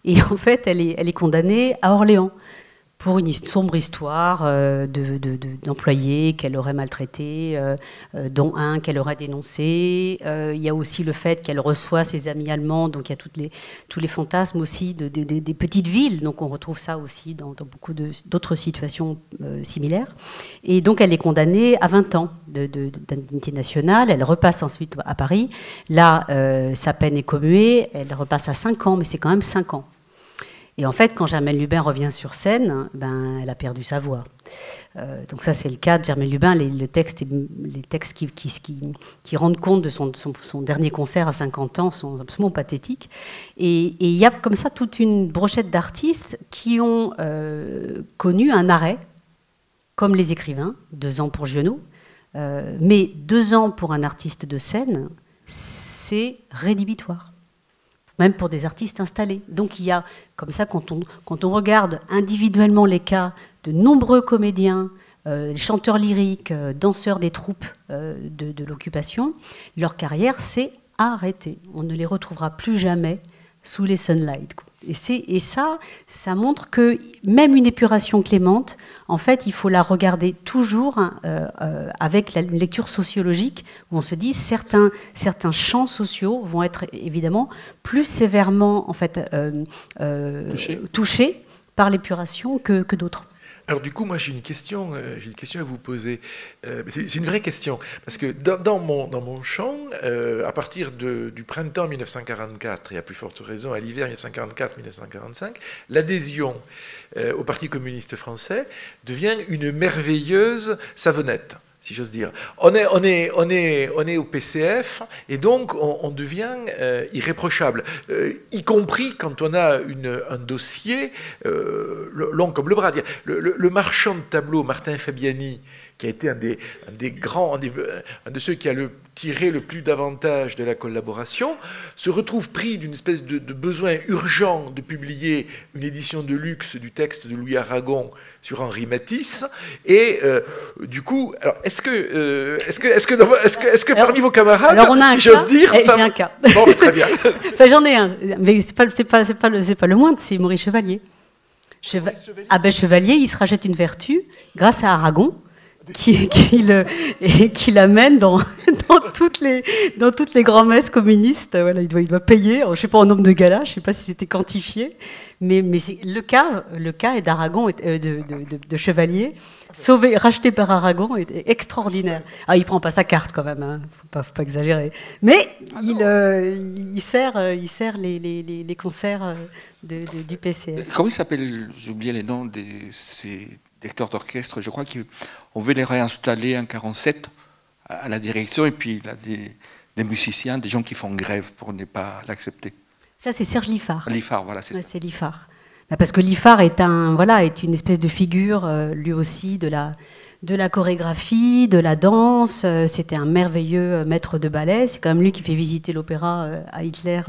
Et en fait, elle est condamnée à Orléans pour une sombre histoire d'employés qu'elle aurait maltraités, dont un qu'elle aurait dénoncé. Il y a aussi le fait qu'elle reçoit ses amis allemands, donc il y a tous les fantasmes aussi des petites villes. Donc on retrouve ça aussi dans beaucoup d'autres situations similaires. Et donc elle est condamnée à 20 ans d'indignité nationale. Elle repasse ensuite à Paris. Là, sa peine est commuée. Elle repasse à 5 ans, mais c'est quand même 5 ans. Et en fait, quand Germaine Lubin revient sur scène, elle a perdu sa voix. Donc ça, c'est le cas de Germaine Lubin. Les textes qui rendent compte de son dernier concert à 50 ans sont absolument pathétiques. Et il y a comme ça toute une brochette d'artistes qui ont connu un arrêt, comme les écrivains, 2 ans pour Giono. Mais 2 ans pour un artiste de scène, c'est rédhibitoire. Même pour des artistes installés. Donc il y a, comme ça, quand on regarde individuellement les cas de nombreux comédiens, chanteurs lyriques, danseurs des troupes de l'occupation, leur carrière s'est arrêtée. On ne les retrouvera plus jamais sous les sunlights. Et ça montre que même une épuration clémente, en fait, il faut la regarder toujours avec une lecture sociologique, où on se dit certains champs sociaux vont être évidemment plus sévèrement en fait, touchés par l'épuration que d'autres. Alors du coup, moi j'ai une question à vous poser. C'est une vraie question, parce que dans mon champ, à partir du printemps 1944, et à plus forte raison à l'hiver 1944-1945, l'adhésion au Parti communiste français devient une merveilleuse savonnette, si j'ose dire. On est au PCF, et donc on devient irréprochable, y compris quand on a un dossier long comme le bras. Le marchand de tableaux, Martin Fabiani, qui a été un de ceux qui a tiré le plus d'avantages de la collaboration, se retrouve pris d'une espèce de besoin urgent de publier une édition de luxe du texte de Louis Aragon sur Henri Matisse. Et du coup, alors est-ce que parmi vos camarades, alors on a si j'ose dire, j'ai un cas. Bon, très bien. Enfin, j'en ai un, mais c'est pas le moindre, c'est Maurice Chevalier. Chevalier, il se rachète une vertu grâce à Aragon, qui l'amène dans toutes les grands-messes communistes. Voilà, il doit payer, je ne sais pas en nombre de galas, je ne sais pas si c'était quantifié, mais le cas est d'Aragon, de Chevalier, racheté par Aragon, est extraordinaire. Ah, il ne prend pas sa carte quand même, hein, faut pas exagérer. Mais il sert les concerts du PCF. Comment il s'appelle? J'ai oublié les noms ces directeurs d'orchestre. Je crois qu'on veut les réinstaller en 1947 à la direction, et puis il a des musiciens, des gens qui font grève pour ne pas l'accepter. Ça, c'est Serge Liffard. Liffard, voilà, c'est ça. C'est Liffard. Parce que Liffard est une espèce de figure, lui aussi, de la chorégraphie, de la danse. C'était un merveilleux maître de ballet. C'est quand même lui qui fait visiter l'opéra à Hitler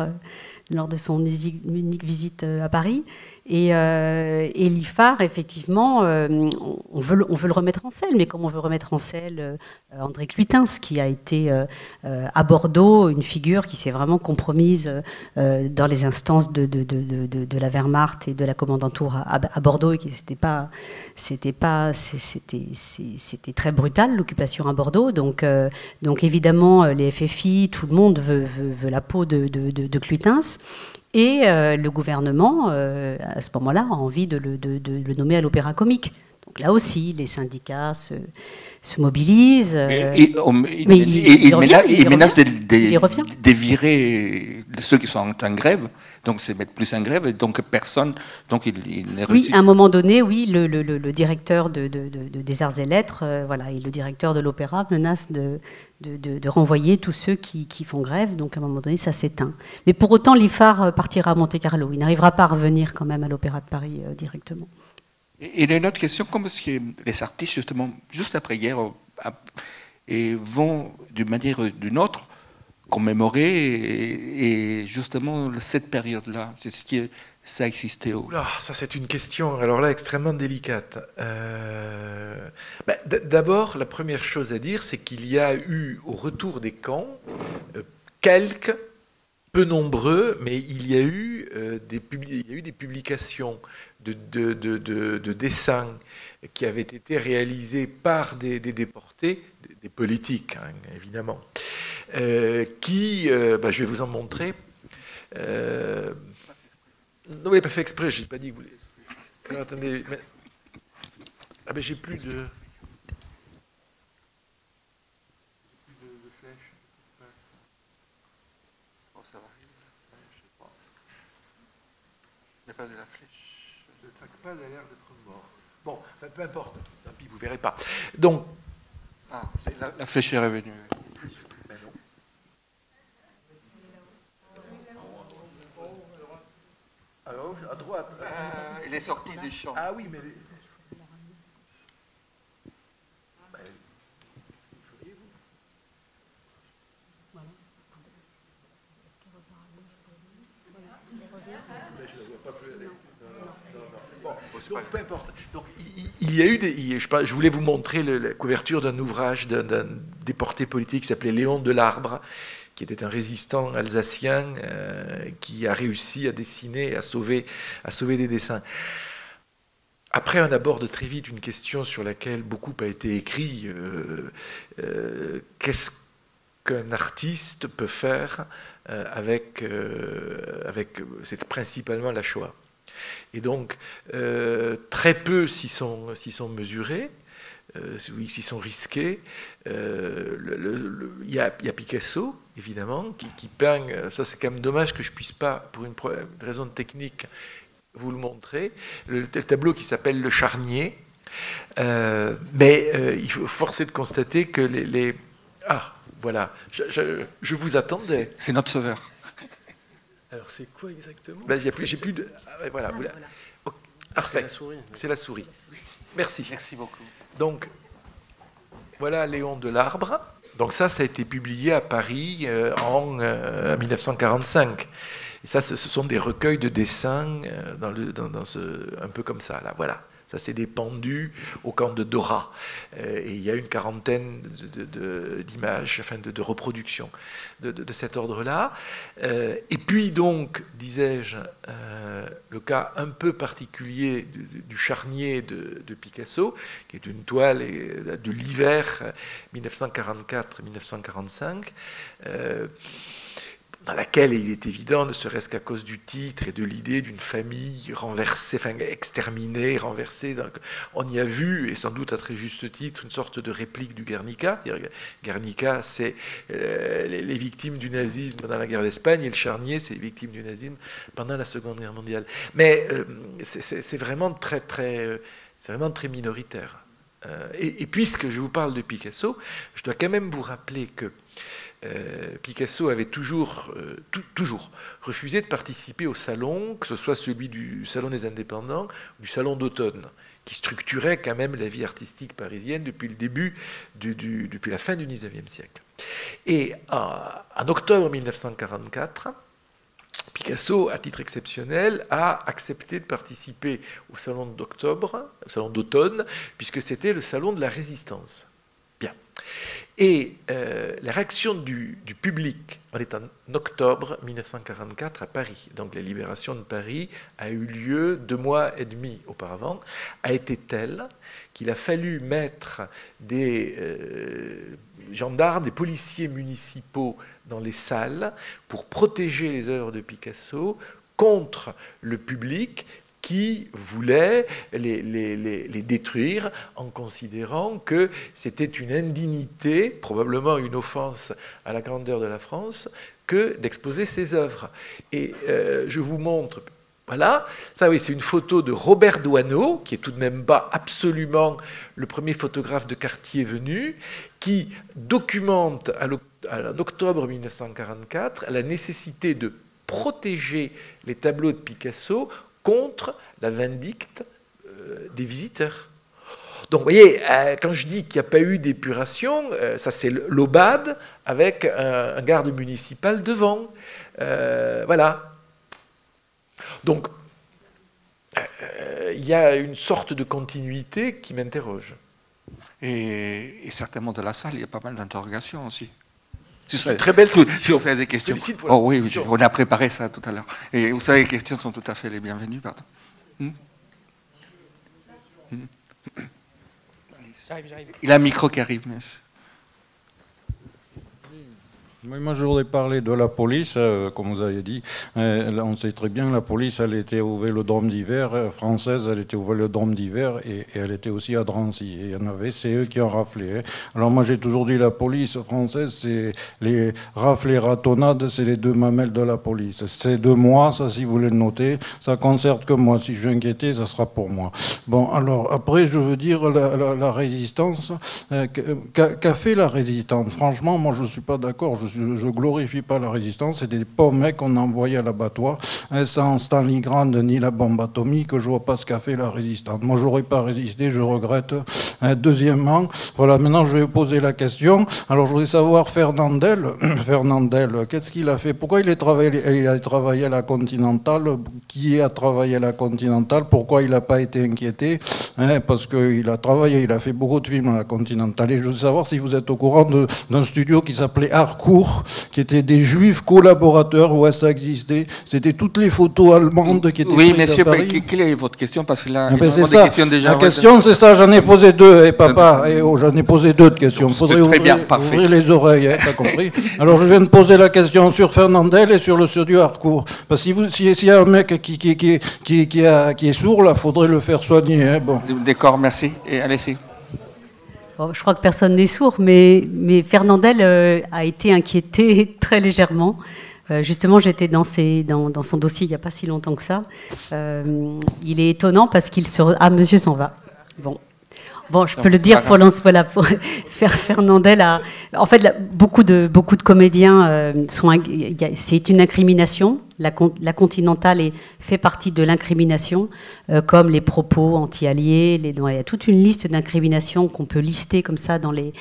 lors de son unique visite à Paris. Et Liffard, effectivement, on veut le remettre en scène, mais comme on veut remettre en scène André Cluitens, qui a été à Bordeaux une figure qui s'est vraiment compromise dans les instances de la Wehrmacht et de la commandanture à Bordeaux, et qui c'était très brutal, l'occupation à Bordeaux. Donc évidemment, les FFI, tout le monde veut la peau de Cluitens. Et le gouvernement, à ce moment-là, a envie de le nommer à l'Opéra Comique. Donc là aussi, les syndicats se mobilisent. Il menace de virer ceux qui sont en grève, donc se mettre plus en grève, et donc personne. Donc il est oui, à un moment donné, oui, le directeur des Arts et Lettres, et le directeur de l'Opéra menace de renvoyer tous ceux qui font grève. Donc à un moment donné, ça s'éteint. Mais pour autant, Liffard partira à Monte-Carlo. Il n'arrivera pas à revenir quand même à l'Opéra de Paris directement. Et il y a une autre question, comment est-ce que les artistes, justement, juste après-guerre, vont d'une manière ou d'une autre commémorer et justement cette période-là, c'est ce qui ça existait où? Ça c'est une question, alors là, extrêmement délicate. D'abord, la première chose à dire, c'est qu'il y a eu, au retour des camps, quelques, peu nombreux, mais il y a eu des publications de dessins qui avaient été réalisés par des déportés, des politiques, hein, évidemment, je vais vous en montrer. Non, vous n'avez pas fait exprès, je n'ai pas dit que vous voulez. Alors, attendez, mais j'ai plus de... Pas de la flèche. Je ne traque pas, elle a l'air d'être mort. Bon, peu importe, tant pis, vous ne verrez pas. Donc, la flèche est revenue. Ben non. Alors, à droite. Il est sorti du champ. Ah oui, mais... Donc, peu importe. Donc, il y a eu je voulais vous montrer la couverture d'un ouvrage d'un déporté politique qui s'appelait Léon Delarbre, qui était un résistant alsacien qui a réussi à dessiner, à sauver des dessins. Après, on aborde très vite une question sur laquelle beaucoup a été écrit. Qu'est-ce qu'un artiste peut faire avec c'est principalement la Shoah. Et donc, très peu s'y sont mesurés, s'y sont risqués. Il y a Picasso, évidemment, qui peint. Ça, c'est quand même dommage que je ne puisse pas, pour une raison technique, vous le montrer. Le tableau qui s'appelle Le Charnier. Mais il faut forcer de constater que Ah, voilà. Je vous attendais. C'est notre sauveur. Alors, c'est quoi exactement? J'ai plus de... voilà. Okay. Parfait. C'est la souris. Merci. Merci beaucoup. Donc, voilà Léon Delarbre. Donc ça a été publié à Paris en 1945. Et ça, ce sont des recueils de dessins un peu comme ça, là. Voilà. Ça, c'est des pendus au camp de Dora. Et il y a une quarantaine d'images, enfin de reproductions de cet ordre-là. Et puis donc, disais-je, le cas un peu particulier du Charnier de Picasso, qui est une toile de l'hiver 1944-1945, dans laquelle il est évident, ne serait-ce qu'à cause du titre et de l'idée d'une famille renversée, enfin exterminée, renversée. On y a vu, et sans doute à très juste titre, une sorte de réplique du Guernica. Guernica, c'est les victimes du nazisme pendant la guerre d'Espagne, et le Charnier, c'est les victimes du nazisme pendant la Seconde Guerre mondiale. Mais c'est vraiment très minoritaire. Et puisque je vous parle de Picasso, je dois quand même vous rappeler que Picasso avait toujours refusé de participer au salon, que ce soit celui du Salon des Indépendants ou du Salon d'automne, qui structurait quand même la vie artistique parisienne depuis le début, depuis la fin du XIXe siècle. Et en octobre 1944, Picasso, à titre exceptionnel, a accepté de participer au salon d'octobre, au salon d'automne, puisque c'était le salon de la Résistance. Bien. Et la réaction du public, on est en octobre 1944 à Paris, donc la libération de Paris a eu lieu 2 mois et demi auparavant, a été telle qu'il a fallu mettre des gendarmes, des policiers municipaux dans les salles pour protéger les œuvres de Picasso contre le public qui voulait les détruire en considérant que c'était une indignité, probablement une offense à la grandeur de la France, que d'exposer ses œuvres. Et je vous montre, voilà, ça oui, c'est une photo de Robert Doisneau, qui est tout de même pas absolument le premier photographe de quartier venu, qui documente en octobre 1944 la nécessité de protéger les tableaux de Picasso contre la vindicte des visiteurs. Donc, vous voyez, quand je dis qu'il n'y a pas eu d'épuration, ça c'est l'Aubade avec un garde municipal devant. Voilà. Donc, il y a une sorte de continuité qui m'interroge. Et certainement de la salle, il y a pas mal d'interrogations aussi. C'est une très belle si on fait des questions. Oh oui, on a préparé ça tout à l'heure. Et vous savez, les questions sont tout à fait les bienvenues. Pardon. Il a un micro qui arrive. Mais... Moi, je voudrais parler de la police, comme vous avez dit. On sait très bien, la police, elle était au Vélodrome d'hiver, française, elle était au Vélodrome d'hiver, et elle était aussi à Drancy. Et il y en avait, c'est eux qui ont raflé. Hein. Alors moi, j'ai toujours dit, la police française, c'est les rafles et ratonnades, c'est les 2 mamelles de la police. C'est de moi, ça, si vous voulez le noter, ça concerne que moi. Si je suis inquiété, ça sera pour moi. Bon, alors, après, je veux dire, la résistance, qu'a fait la résistance? Franchement, moi, je ne suis pas d'accord. Je glorifie pas la résistance, c'est des pauvres mecs qu'on a envoyés à l'abattoir, sans Stalingrad ni la bombe atomique, je vois pas ce qu'a fait la résistance. Moi, j'aurais pas résisté, je regrette. Deuxièmement, voilà, maintenant je vais vous poser la question. Alors, je voudrais savoir, Fernandel, qu'est-ce qu'il a fait? Pourquoi il a travaillé à la Continentale? Qui a travaillé à la Continentale? Pourquoi il n'a pas été inquiété? Parce qu'il a travaillé, il a fait beaucoup de films à la Continentale. Et je veux savoir si vous êtes au courant d'un studio qui s'appelait Harcourt, qui étaient des juifs collaborateurs, ouais, ça existait. C'était toutes les photos allemandes qui étaient oui, prises monsieur, à Paris. Quelle est votre question? Parce que là, c'est ça. La question, c'est ça, j'en ai posé 2, et papa, j'en ai posé 2 de questions. Il faudrait ouvrir les oreilles, hein, t'as compris? Alors, je viens de poser la question sur Fernandel et sur le studio Harcourt. Parce que s'il y a un mec qui est sourd, là, il faudrait le faire soigner. Hein, bon. D'accord, merci. Et allez-y. Je crois que personne n'est sourd, mais Fernandel a été inquiété très légèrement. Justement, j'étais dans son dossier il n'y a pas si longtemps que ça. Il est étonnant parce qu'il se... Ah, monsieur s'en va. Bon, je peux le dire pour faire Fernandel. En fait, beaucoup de comédiens c'est une incrimination. La Continentale fait partie de l'incrimination, comme les propos anti-alliés. Il y a toute une liste d'incriminations qu'on peut lister comme ça dans les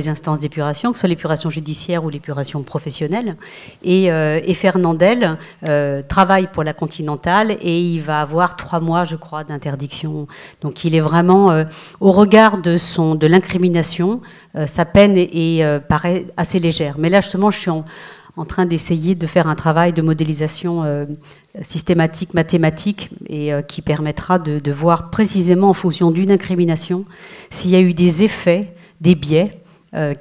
instances d'épuration, que ce soit l'épuration judiciaire ou l'épuration professionnelle. Et Fernandel travaille pour la Continentale et il va avoir 3 mois, je crois, d'interdiction. Donc il est vraiment, au regard de l'incrimination, sa peine paraît assez légère. Mais là, justement, je suis en train d'essayer de faire un travail de modélisation systématique, mathématique, et qui permettra de voir précisément en fonction d'une incrimination s'il y a eu des effets, des biais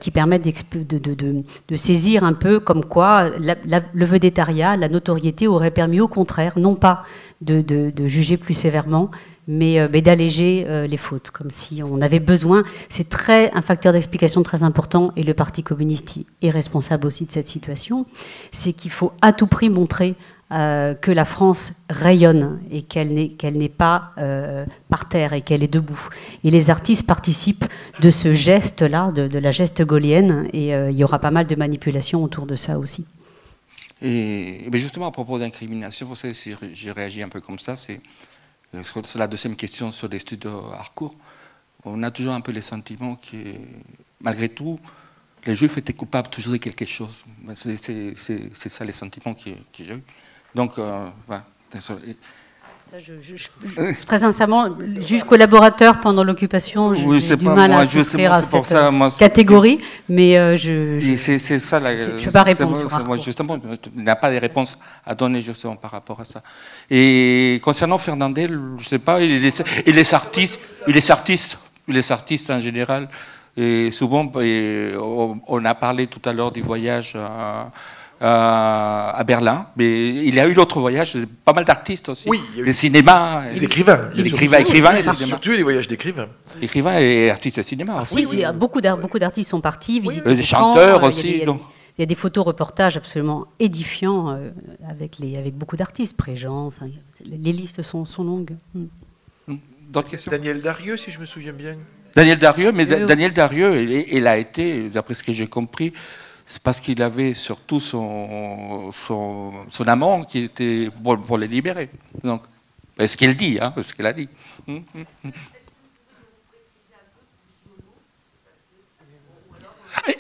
qui permettent de saisir un peu comme quoi le vedettariat, la notoriété aurait permis au contraire, non pas de juger plus sévèrement, mais d'alléger les fautes, comme si on avait besoin. C'est un facteur d'explication très important, et le Parti communiste est responsable aussi de cette situation. C'est qu'il faut à tout prix montrer que la France rayonne et qu'elle n'est pas par terre et qu'elle est debout. Et les artistes participent de ce geste-là, de la geste gaullienne, et il y aura pas mal de manipulations autour de ça aussi. Et justement, à propos d'incrimination, vous savez, si j'ai réagi un peu comme ça, c'est la deuxième question sur les études Harcourt. On a toujours un peu les sentiments que, malgré tout, les Juifs étaient coupables toujours de quelque chose. C'est ça les sentiments que j'ai eu. Donc, voilà. Désolé. Ça, très sincèrement, juif collaborateur pendant l'occupation, j'ai du mal à souscrire à cette catégorie, mais c'est ça, je ne peux pas répondre sur Harcourt. Justement, il n'y a pas de réponse à donner justement par rapport à ça. Et concernant Fernandel, je ne sais pas, il est artiste en général. Et souvent, on a parlé tout à l'heure du voyage à Berlin, mais il y a eu d'autres voyages, pas mal d'artistes aussi, oui, des cinémas, des écrivains, écrivains et surtout les voyages d'écrivains. Écrivains et artistes de cinéma. Oui, beaucoup d'artistes sont partis visiter des chanteurs aussi. Il y a des photos-reportages absolument édifiants avec beaucoup d'artistes, Préjean, enfin, les listes sont longues. D'autres questions? Daniel Darieux, si je me souviens bien. Daniel Darieux, mais Daniel Darieux, il a été, d'après ce que j'ai compris, c'est parce qu'il avait surtout son amant qui était pour les libérer. Donc, c'est ce qu'il dit, ce qu'il a dit.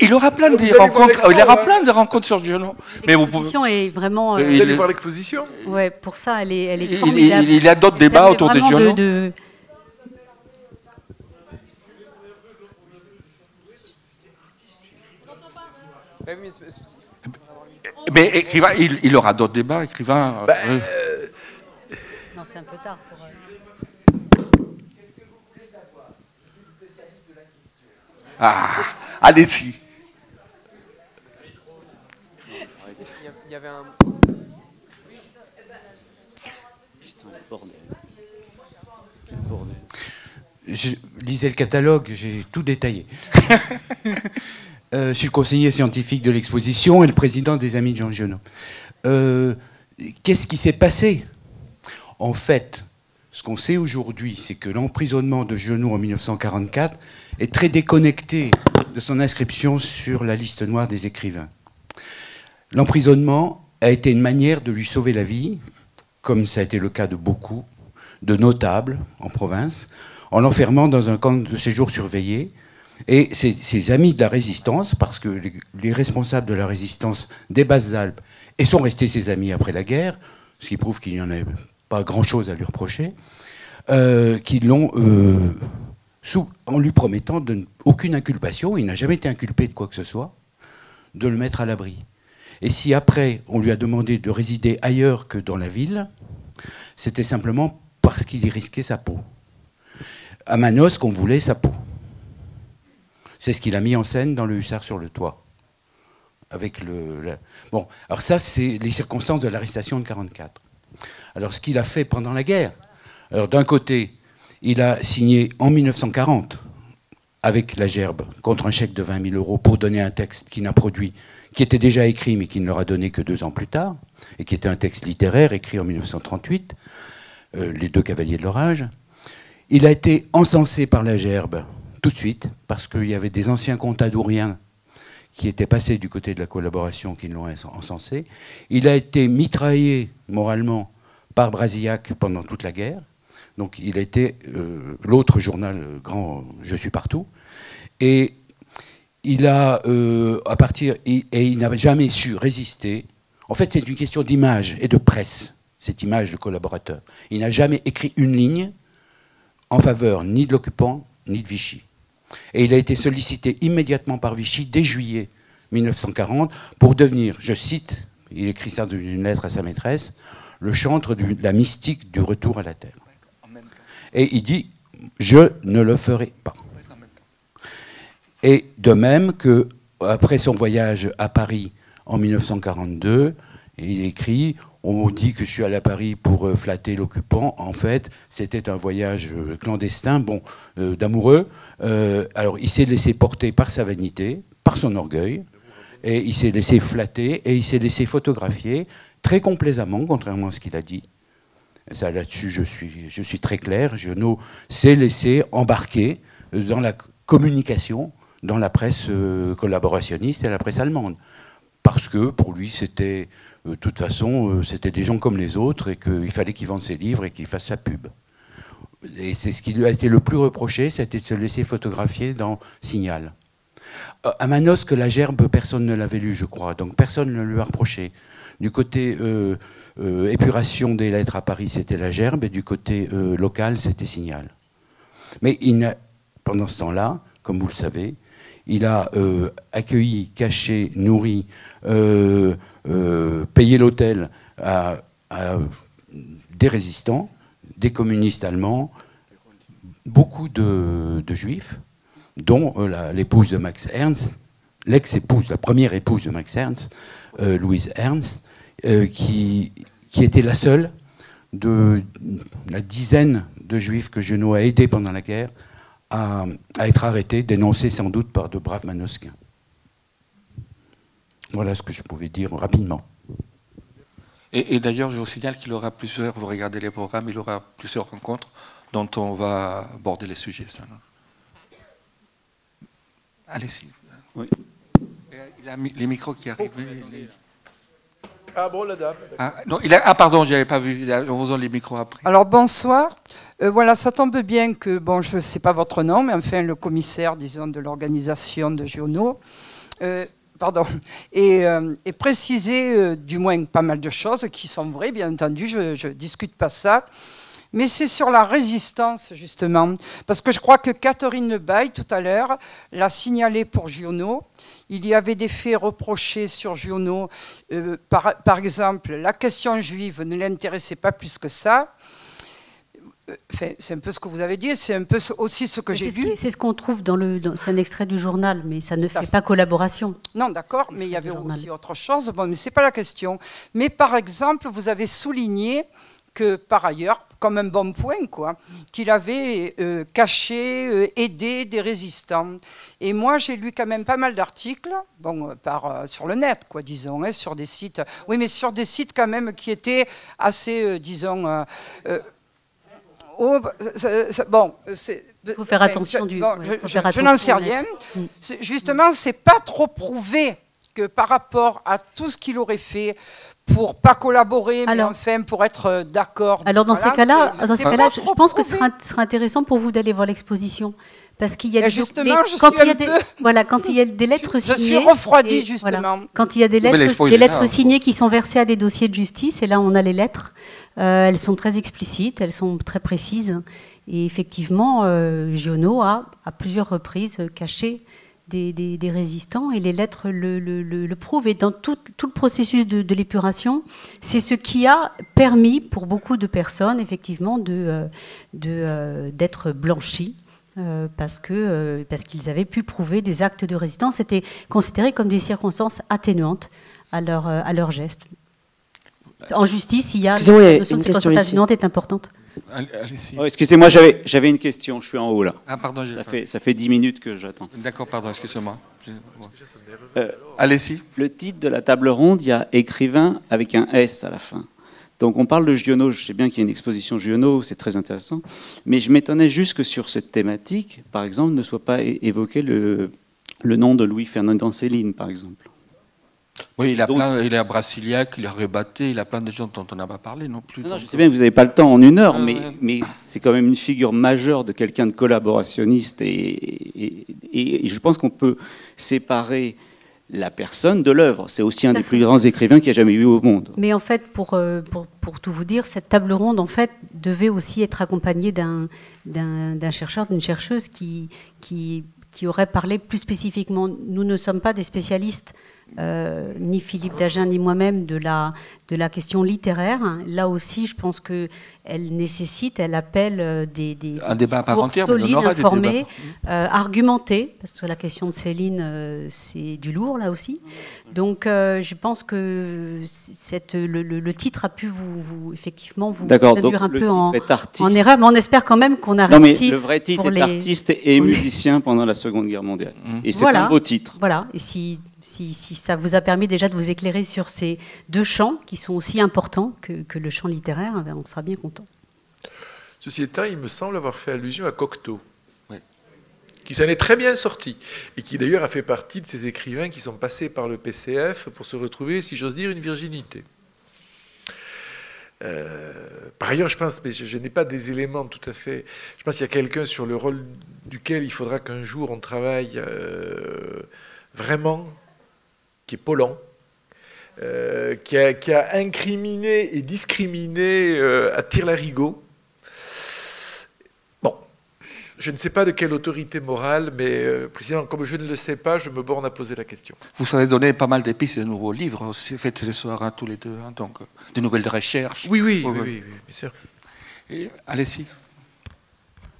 Il aura plein de rencontres sur Giono. L'exposition est vraiment. Vous allez voir l'exposition. Ouais, pour ça, elle est formidable. Il y a d'autres débats autour de Giono. Mais écrivain, il aura d'autres débats, écrivain. Non, c'est un peu tard pour. Allez-y. Il y avait un. Putain, bordel. Quel bordel. Je lisais le catalogue, j'ai tout détaillé. Je suis le conseiller scientifique de l'exposition et le président des Amis de Jean Giono. Qu'est-ce qui s'est passé? En fait, ce qu'on sait aujourd'hui, c'est que l'emprisonnement de Giono en 1944 est très déconnecté de son inscription sur la liste noire des écrivains. L'emprisonnement a été une manière de lui sauver la vie, comme ça a été le cas de beaucoup de notables en province, en l'enfermant dans un camp de séjour surveillé. Et ses amis de la résistance, parce que les responsables de la résistance des Basses-Alpes et sont restés ses amis après la guerre, ce qui prouve qu'il n'y en avait pas grand-chose à lui reprocher, qui l'ont, en lui promettant aucune inculpation, il n'a jamais été inculpé de quoi que ce soit, de le mettre à l'abri. Et si après on lui a demandé de résider ailleurs que dans la ville, c'était simplement parce qu'il y risquait sa peau. À Manosque, on voulait sa peau. C'est ce qu'il a mis en scène dans le Hussard sur le toit. Bon, alors ça, c'est les circonstances de l'arrestation de 1944. Alors, ce qu'il a fait pendant la guerre, alors d'un côté, il a signé en 1940 avec la Gerbe contre un chèque de 20 000 € pour donner un texte qu'il n'a produit, qui était déjà écrit, mais qui ne leur a donné que 2 ans plus tard, et qui était un texte littéraire écrit en 1938, Les Deux Cavaliers de l'Orage. Il a été encensé par la Gerbe tout de suite, parce qu'il y avait des anciens contadouriens qui étaient passés du côté de la collaboration qui l'ont encensé. Il a été mitraillé moralement par Brasillac pendant toute la guerre. Donc il a été l'autre journal grand, Je suis partout. Et il a, il n'a jamais su résister. En fait, c'est une question d'image et de presse, cette image de collaborateur. Il n'a jamais écrit une ligne en faveur ni de l'occupant, ni de Vichy. Et il a été sollicité immédiatement par Vichy dès juillet 1940 pour devenir, je cite, il écrit ça dans une lettre à sa maîtresse, le chantre de la mystique du retour à la terre. Et il dit, je ne le ferai pas. Et de même que après son voyage à Paris en 1942, il écrit, on dit que je suis allé à Paris pour flatter l'occupant. En fait, c'était un voyage clandestin, d'amoureux. Alors, il s'est laissé porter par sa vanité, par son orgueil, et il s'est laissé flatter, et il s'est laissé photographier très complaisamment, contrairement à ce qu'il a dit. Là-dessus, je suis très clair. Giono s'est laissé embarquer dans la communication, dans la presse collaborationniste et la presse allemande. Parce que, pour lui, c'était, de toute façon, c'était des gens comme les autres et qu'il fallait qu'il vende ses livres et qu'il fasse sa pub. Et c'est ce qui lui a été le plus reproché, c'était de se laisser photographier dans Signal. À Manosque, la Gerbe, personne ne l'avait lu, je crois, donc personne ne lui a reproché. Du côté épuration des lettres à Paris, c'était la Gerbe, et du côté local, c'était Signal. Mais pendant ce temps-là, comme vous le savez, il a accueilli, caché, nourri, payé l'hôtel à des résistants, des communistes allemands, beaucoup de juifs, dont l'épouse de Max Ernst, l'ex-épouse, la première épouse de Max Ernst, Louise Ernst, qui était la seule de la dizaine de juifs que Giono a aidés pendant la guerre à être arrêtés, dénoncés sans doute par de braves manosquins. Voilà ce que je pouvais dire rapidement. Et d'ailleurs, je vous signale qu'il aura plusieurs, vous regardez les programmes, il aura plusieurs rencontres dont on va aborder les sujets. Ça, allez-y. Oui. Il a les micros qui arrivent. Ah bon, la dame. Non, pardon, je n'avais pas vu. On vous donne les micros après. Alors, bonsoir. Voilà, ça tombe bien que, bon, je ne sais pas votre nom, mais enfin, le commissaire, disons, de l'organisation de Giono, et préciser du moins pas mal de choses qui sont vraies, bien entendu, je ne discute pas ça. Mais c'est sur la résistance, justement, parce que je crois que Catherine Baye, tout à l'heure, l'a signalé pour Giono. Il y avait des faits reprochés sur Giono. Par exemple, la question juive ne l'intéressait pas plus que ça. Enfin, c'est un peu ce que vous avez dit, c'est un peu aussi ce que j'ai vu. C'est ce qu'on trouve c'est un extrait du journal, mais ça ne fait pas collaboration. Non, d'accord, mais il y avait aussi autre chose. Bon, mais ce n'est pas la question. Mais par exemple, vous avez souligné que, par ailleurs, comme un bon point, quoi, qu'il avait caché, aidé des résistants. Et moi, j'ai lu quand même pas mal d'articles, bon, sur le net, quoi, disons, hein, sur des sites. Oui, mais sur des sites quand même qui étaient assez, disons. Bon, il faut faire attention je n'en sais rien. Justement, c'est pas trop prouvé que par rapport à tout ce qu'il aurait fait pour pas collaborer, mais enfin pour être d'accord. Alors dans ces cas-là, je pense que ce sera intéressant pour vous d'aller voir l'exposition. Parce qu'il y a quand il y a des lettres signées. Je suis refroidie, justement. Voilà, quand il y a des lettres signées qui sont versées à des dossiers de justice, et là on a les lettres, elles sont très explicites, elles sont très précises. Et effectivement, Giono a, à plusieurs reprises, caché des résistants, et les lettres le prouvent. Et dans tout le processus de l'épuration, c'est ce qui a permis pour beaucoup de personnes, effectivement, d'être blanchies. Parce qu'ils avaient pu prouver des actes de résistance, c'était considéré comme des circonstances atténuantes à leur geste. En justice, il y a la notion de circonstance atténuante est importante. Excusez-moi, j'avais une question, je suis en haut là. Ah, pardon, ça fait 10 minutes que j'attends. D'accord, pardon, excusez-moi. Allez-y. Le titre de la table ronde, il y a écrivain avec un S à la fin. Donc on parle de Giono, je sais bien qu'il y a une exposition Giono, c'est très intéressant, mais je m'étonnais juste que sur cette thématique, par exemple, ne soit pas évoqué le nom de Louis-Ferdinand Céline, par exemple. Oui, il a Brasiliac, il a Rebatté, il a plein de gens dont on n'a pas parlé non plus. Non, je sais bien que vous n'avez pas le temps en une heure, mais c'est quand même une figure majeure de quelqu'un de collaborationniste, et je pense qu'on peut séparer la personne de l'œuvre. C'est aussi un des plus grands écrivains qu'il y a jamais eu au monde. Mais en fait, pour tout vous dire, cette table ronde en fait devait aussi être accompagnée d'un chercheur, d'une chercheuse qui aurait parlé plus spécifiquement. Nous ne sommes pas des spécialistes, ni Philippe Dagen ni moi-même, de la question littéraire. Là aussi, je pense elle appelle des discours solides, informés, argumentés, parce que la question de Céline, c'est du lourd, là aussi. Donc, je pense que le titre a pu effectivement vous induire un peu en erreur, mais on espère quand même qu'on a réussi. Mais le vrai titre est artiste et musicien pendant la Seconde Guerre mondiale. Et c'est un beau titre. Voilà, et si si ça vous a permis déjà de vous éclairer sur ces deux champs qui sont aussi importants que le champ littéraire, on sera bien content. Ceci étant, il me semble avoir fait allusion à Cocteau, Oui. qui s'en est très bien sorti, et qui d'ailleurs a fait partie de ces écrivains qui sont passés par le PCF pour se retrouver, si j'ose dire, une virginité. Par ailleurs, je pense, mais je n'ai pas des éléments tout à fait... Je pense qu'il y a quelqu'un sur le rôle duquel il faudra qu'un jour on travaille vraiment, qui est Pollan, qui a incriminé et discriminé à tire-larigot. Bon, je ne sais pas de quelle autorité morale, mais précisément, comme je ne le sais pas, je me borne à poser la question. Vous avez donné pas mal d'épices de nouveaux livres aussi, faites ce soir, hein, tous les deux, hein, donc des nouvelles de recherche. Oui, bien sûr. Et allez-y.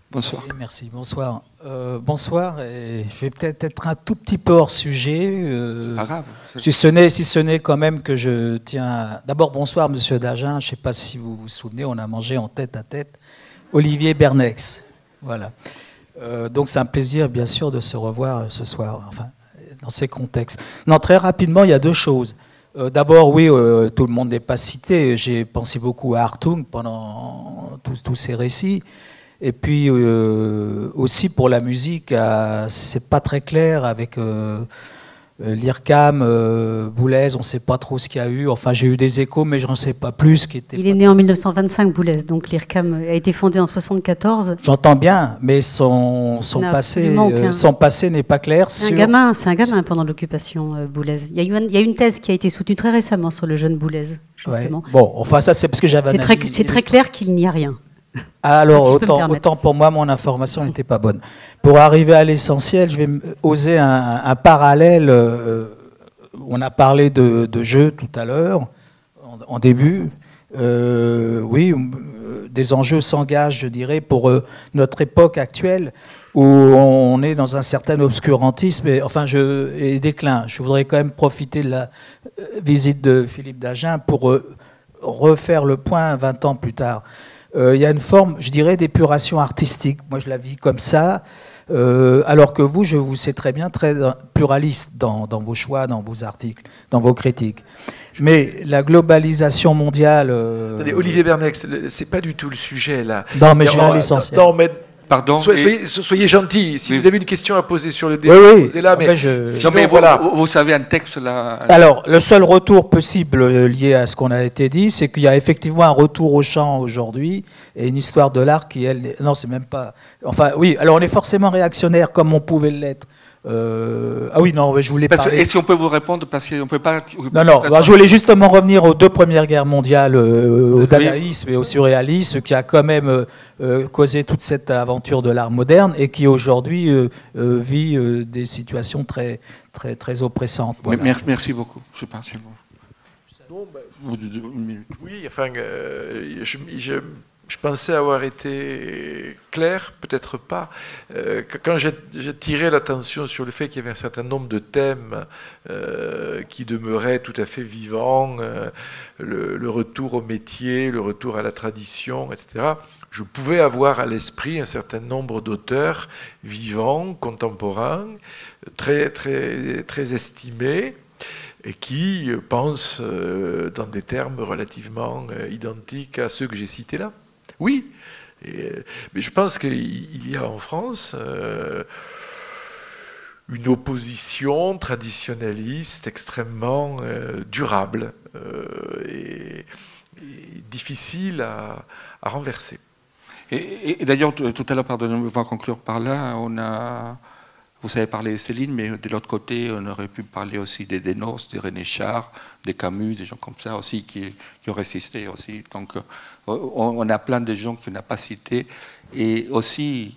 Bonsoir. Oui, merci, bonsoir. Bonsoir, et je vais peut-être être un tout petit peu hors sujet. Pas grave. Si ce n'est quand même que je tiens... D'abord, bonsoir, monsieur Dagen. Je ne sais pas si vous vous souvenez, on a mangé en tête à tête Olivier Bernex. Voilà. Donc c'est un plaisir, bien sûr, de se revoir ce soir, enfin, dans ces contextes. Non, très rapidement, il y a deux choses. D'abord, oui, tout le monde n'est pas cité. J'ai pensé beaucoup à Hartung pendant tous ces récits. Et puis aussi pour la musique, c'est pas très clair avec l'IRCAM, Boulez, on ne sait pas trop ce qu'il y a eu. Enfin, j'ai eu des échos, mais je n'en sais pas plus. Il est né en 1925, Boulez, donc l'IRCAM a été fondé en 1974. J'entends bien, mais son passé n'est pas clair. C'est un gamin pendant l'occupation, Boulez. Il y a une thèse qui a été soutenue très récemment sur le jeune Boulez, justement. Ouais. Bon, enfin ça c'est parce que j'avais c'est très clair qu'il n'y a rien. Alors, autant pour moi, mon information n'était pas bonne. Pour arriver à l'essentiel, je vais oser un parallèle. On a parlé de jeux tout à l'heure, en début. Oui, des enjeux s'engagent, je dirais, pour notre époque actuelle, où on est dans un certain obscurantisme et déclin. Je voudrais quand même profiter de la visite de Philippe Dagen pour refaire le point 20 ans plus tard. Il y a une forme, je dirais, d'épuration artistique. Moi, je la vis comme ça. Alors que vous, je vous sais très bien, très pluraliste dans vos choix, dans vos articles, dans vos critiques. Mais la globalisation mondiale... Attendez, Olivier Bernex, c'est pas du tout le sujet, là. Non, mais je viens à l'essentiel. Non, mais... Pardon. Soyez gentil. Si vous avez une question à poser sur le débat, posez-la. Mais, voilà. Vous savez un texte là. Alors, le seul retour possible lié à ce qu'on a été dit, c'est qu'il y a effectivement un retour au chant aujourd'hui et une histoire de l'art qui, elle, non, c'est même pas. Enfin, oui. Alors, on est forcément réactionnaire comme on pouvait l'être. Ah oui, non, je voulais parler... Et si on peut vous répondre, parce qu'on ne peut pas... Non, je voulais justement revenir aux deux premières guerres mondiales, au dadaïsme et au surréalisme, qui a quand même causé toute cette aventure de l'art moderne et qui aujourd'hui vit des situations très, très, très oppressantes. Voilà. Merci beaucoup. Je sais pas si vous... Oui, enfin, je pensais avoir été clair, peut-être pas. Quand j'ai tiré l'attention sur le fait qu'il y avait un certain nombre de thèmes qui demeuraient tout à fait vivants, le retour au métier, le retour à la tradition, etc., je pouvais avoir à l'esprit un certain nombre d'auteurs vivants, contemporains, très, très, très estimés, et qui pensent dans des termes relativement identiques à ceux que j'ai cités là. Oui, mais je pense qu'il y a en France une opposition traditionnaliste extrêmement durable et difficile à renverser. Et d'ailleurs, tout à l'heure, pardonnez-moi, on va conclure par là, vous avez parlé de Céline, mais de l'autre côté, on aurait pu parler aussi des Dénos, de René Char, des Camus, des gens comme ça aussi qui ont résisté aussi. Donc, on a plein de gens qu'on n'a pas cités. Et aussi,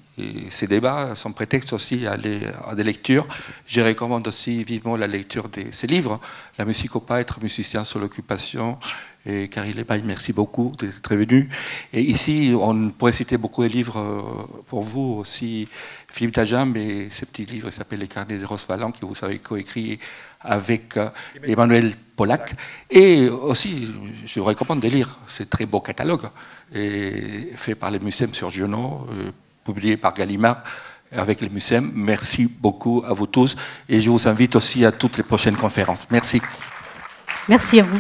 ces débats sont prétexte aussi à des lectures. Je recommande aussi vivement la lecture de ces livres. La musique au pas, être musicien sur l'occupation. Et Carrie Lebaille, merci beaucoup d'être venu. Et ici, on pourrait citer beaucoup de livres pour vous aussi. Philippe Dagen, mais ce petit livre s'appelle Les Carnets de Rose Valland, que vous avez coécrit avec Emmanuel Pollack. Et aussi, je vous recommande de lire. C'est un très beau catalogue, et fait par les Muséums sur Giono, publié par Gallimard. avec le MUSEM. Merci beaucoup à vous tous et je vous invite aussi à toutes les prochaines conférences. Merci. Merci à vous.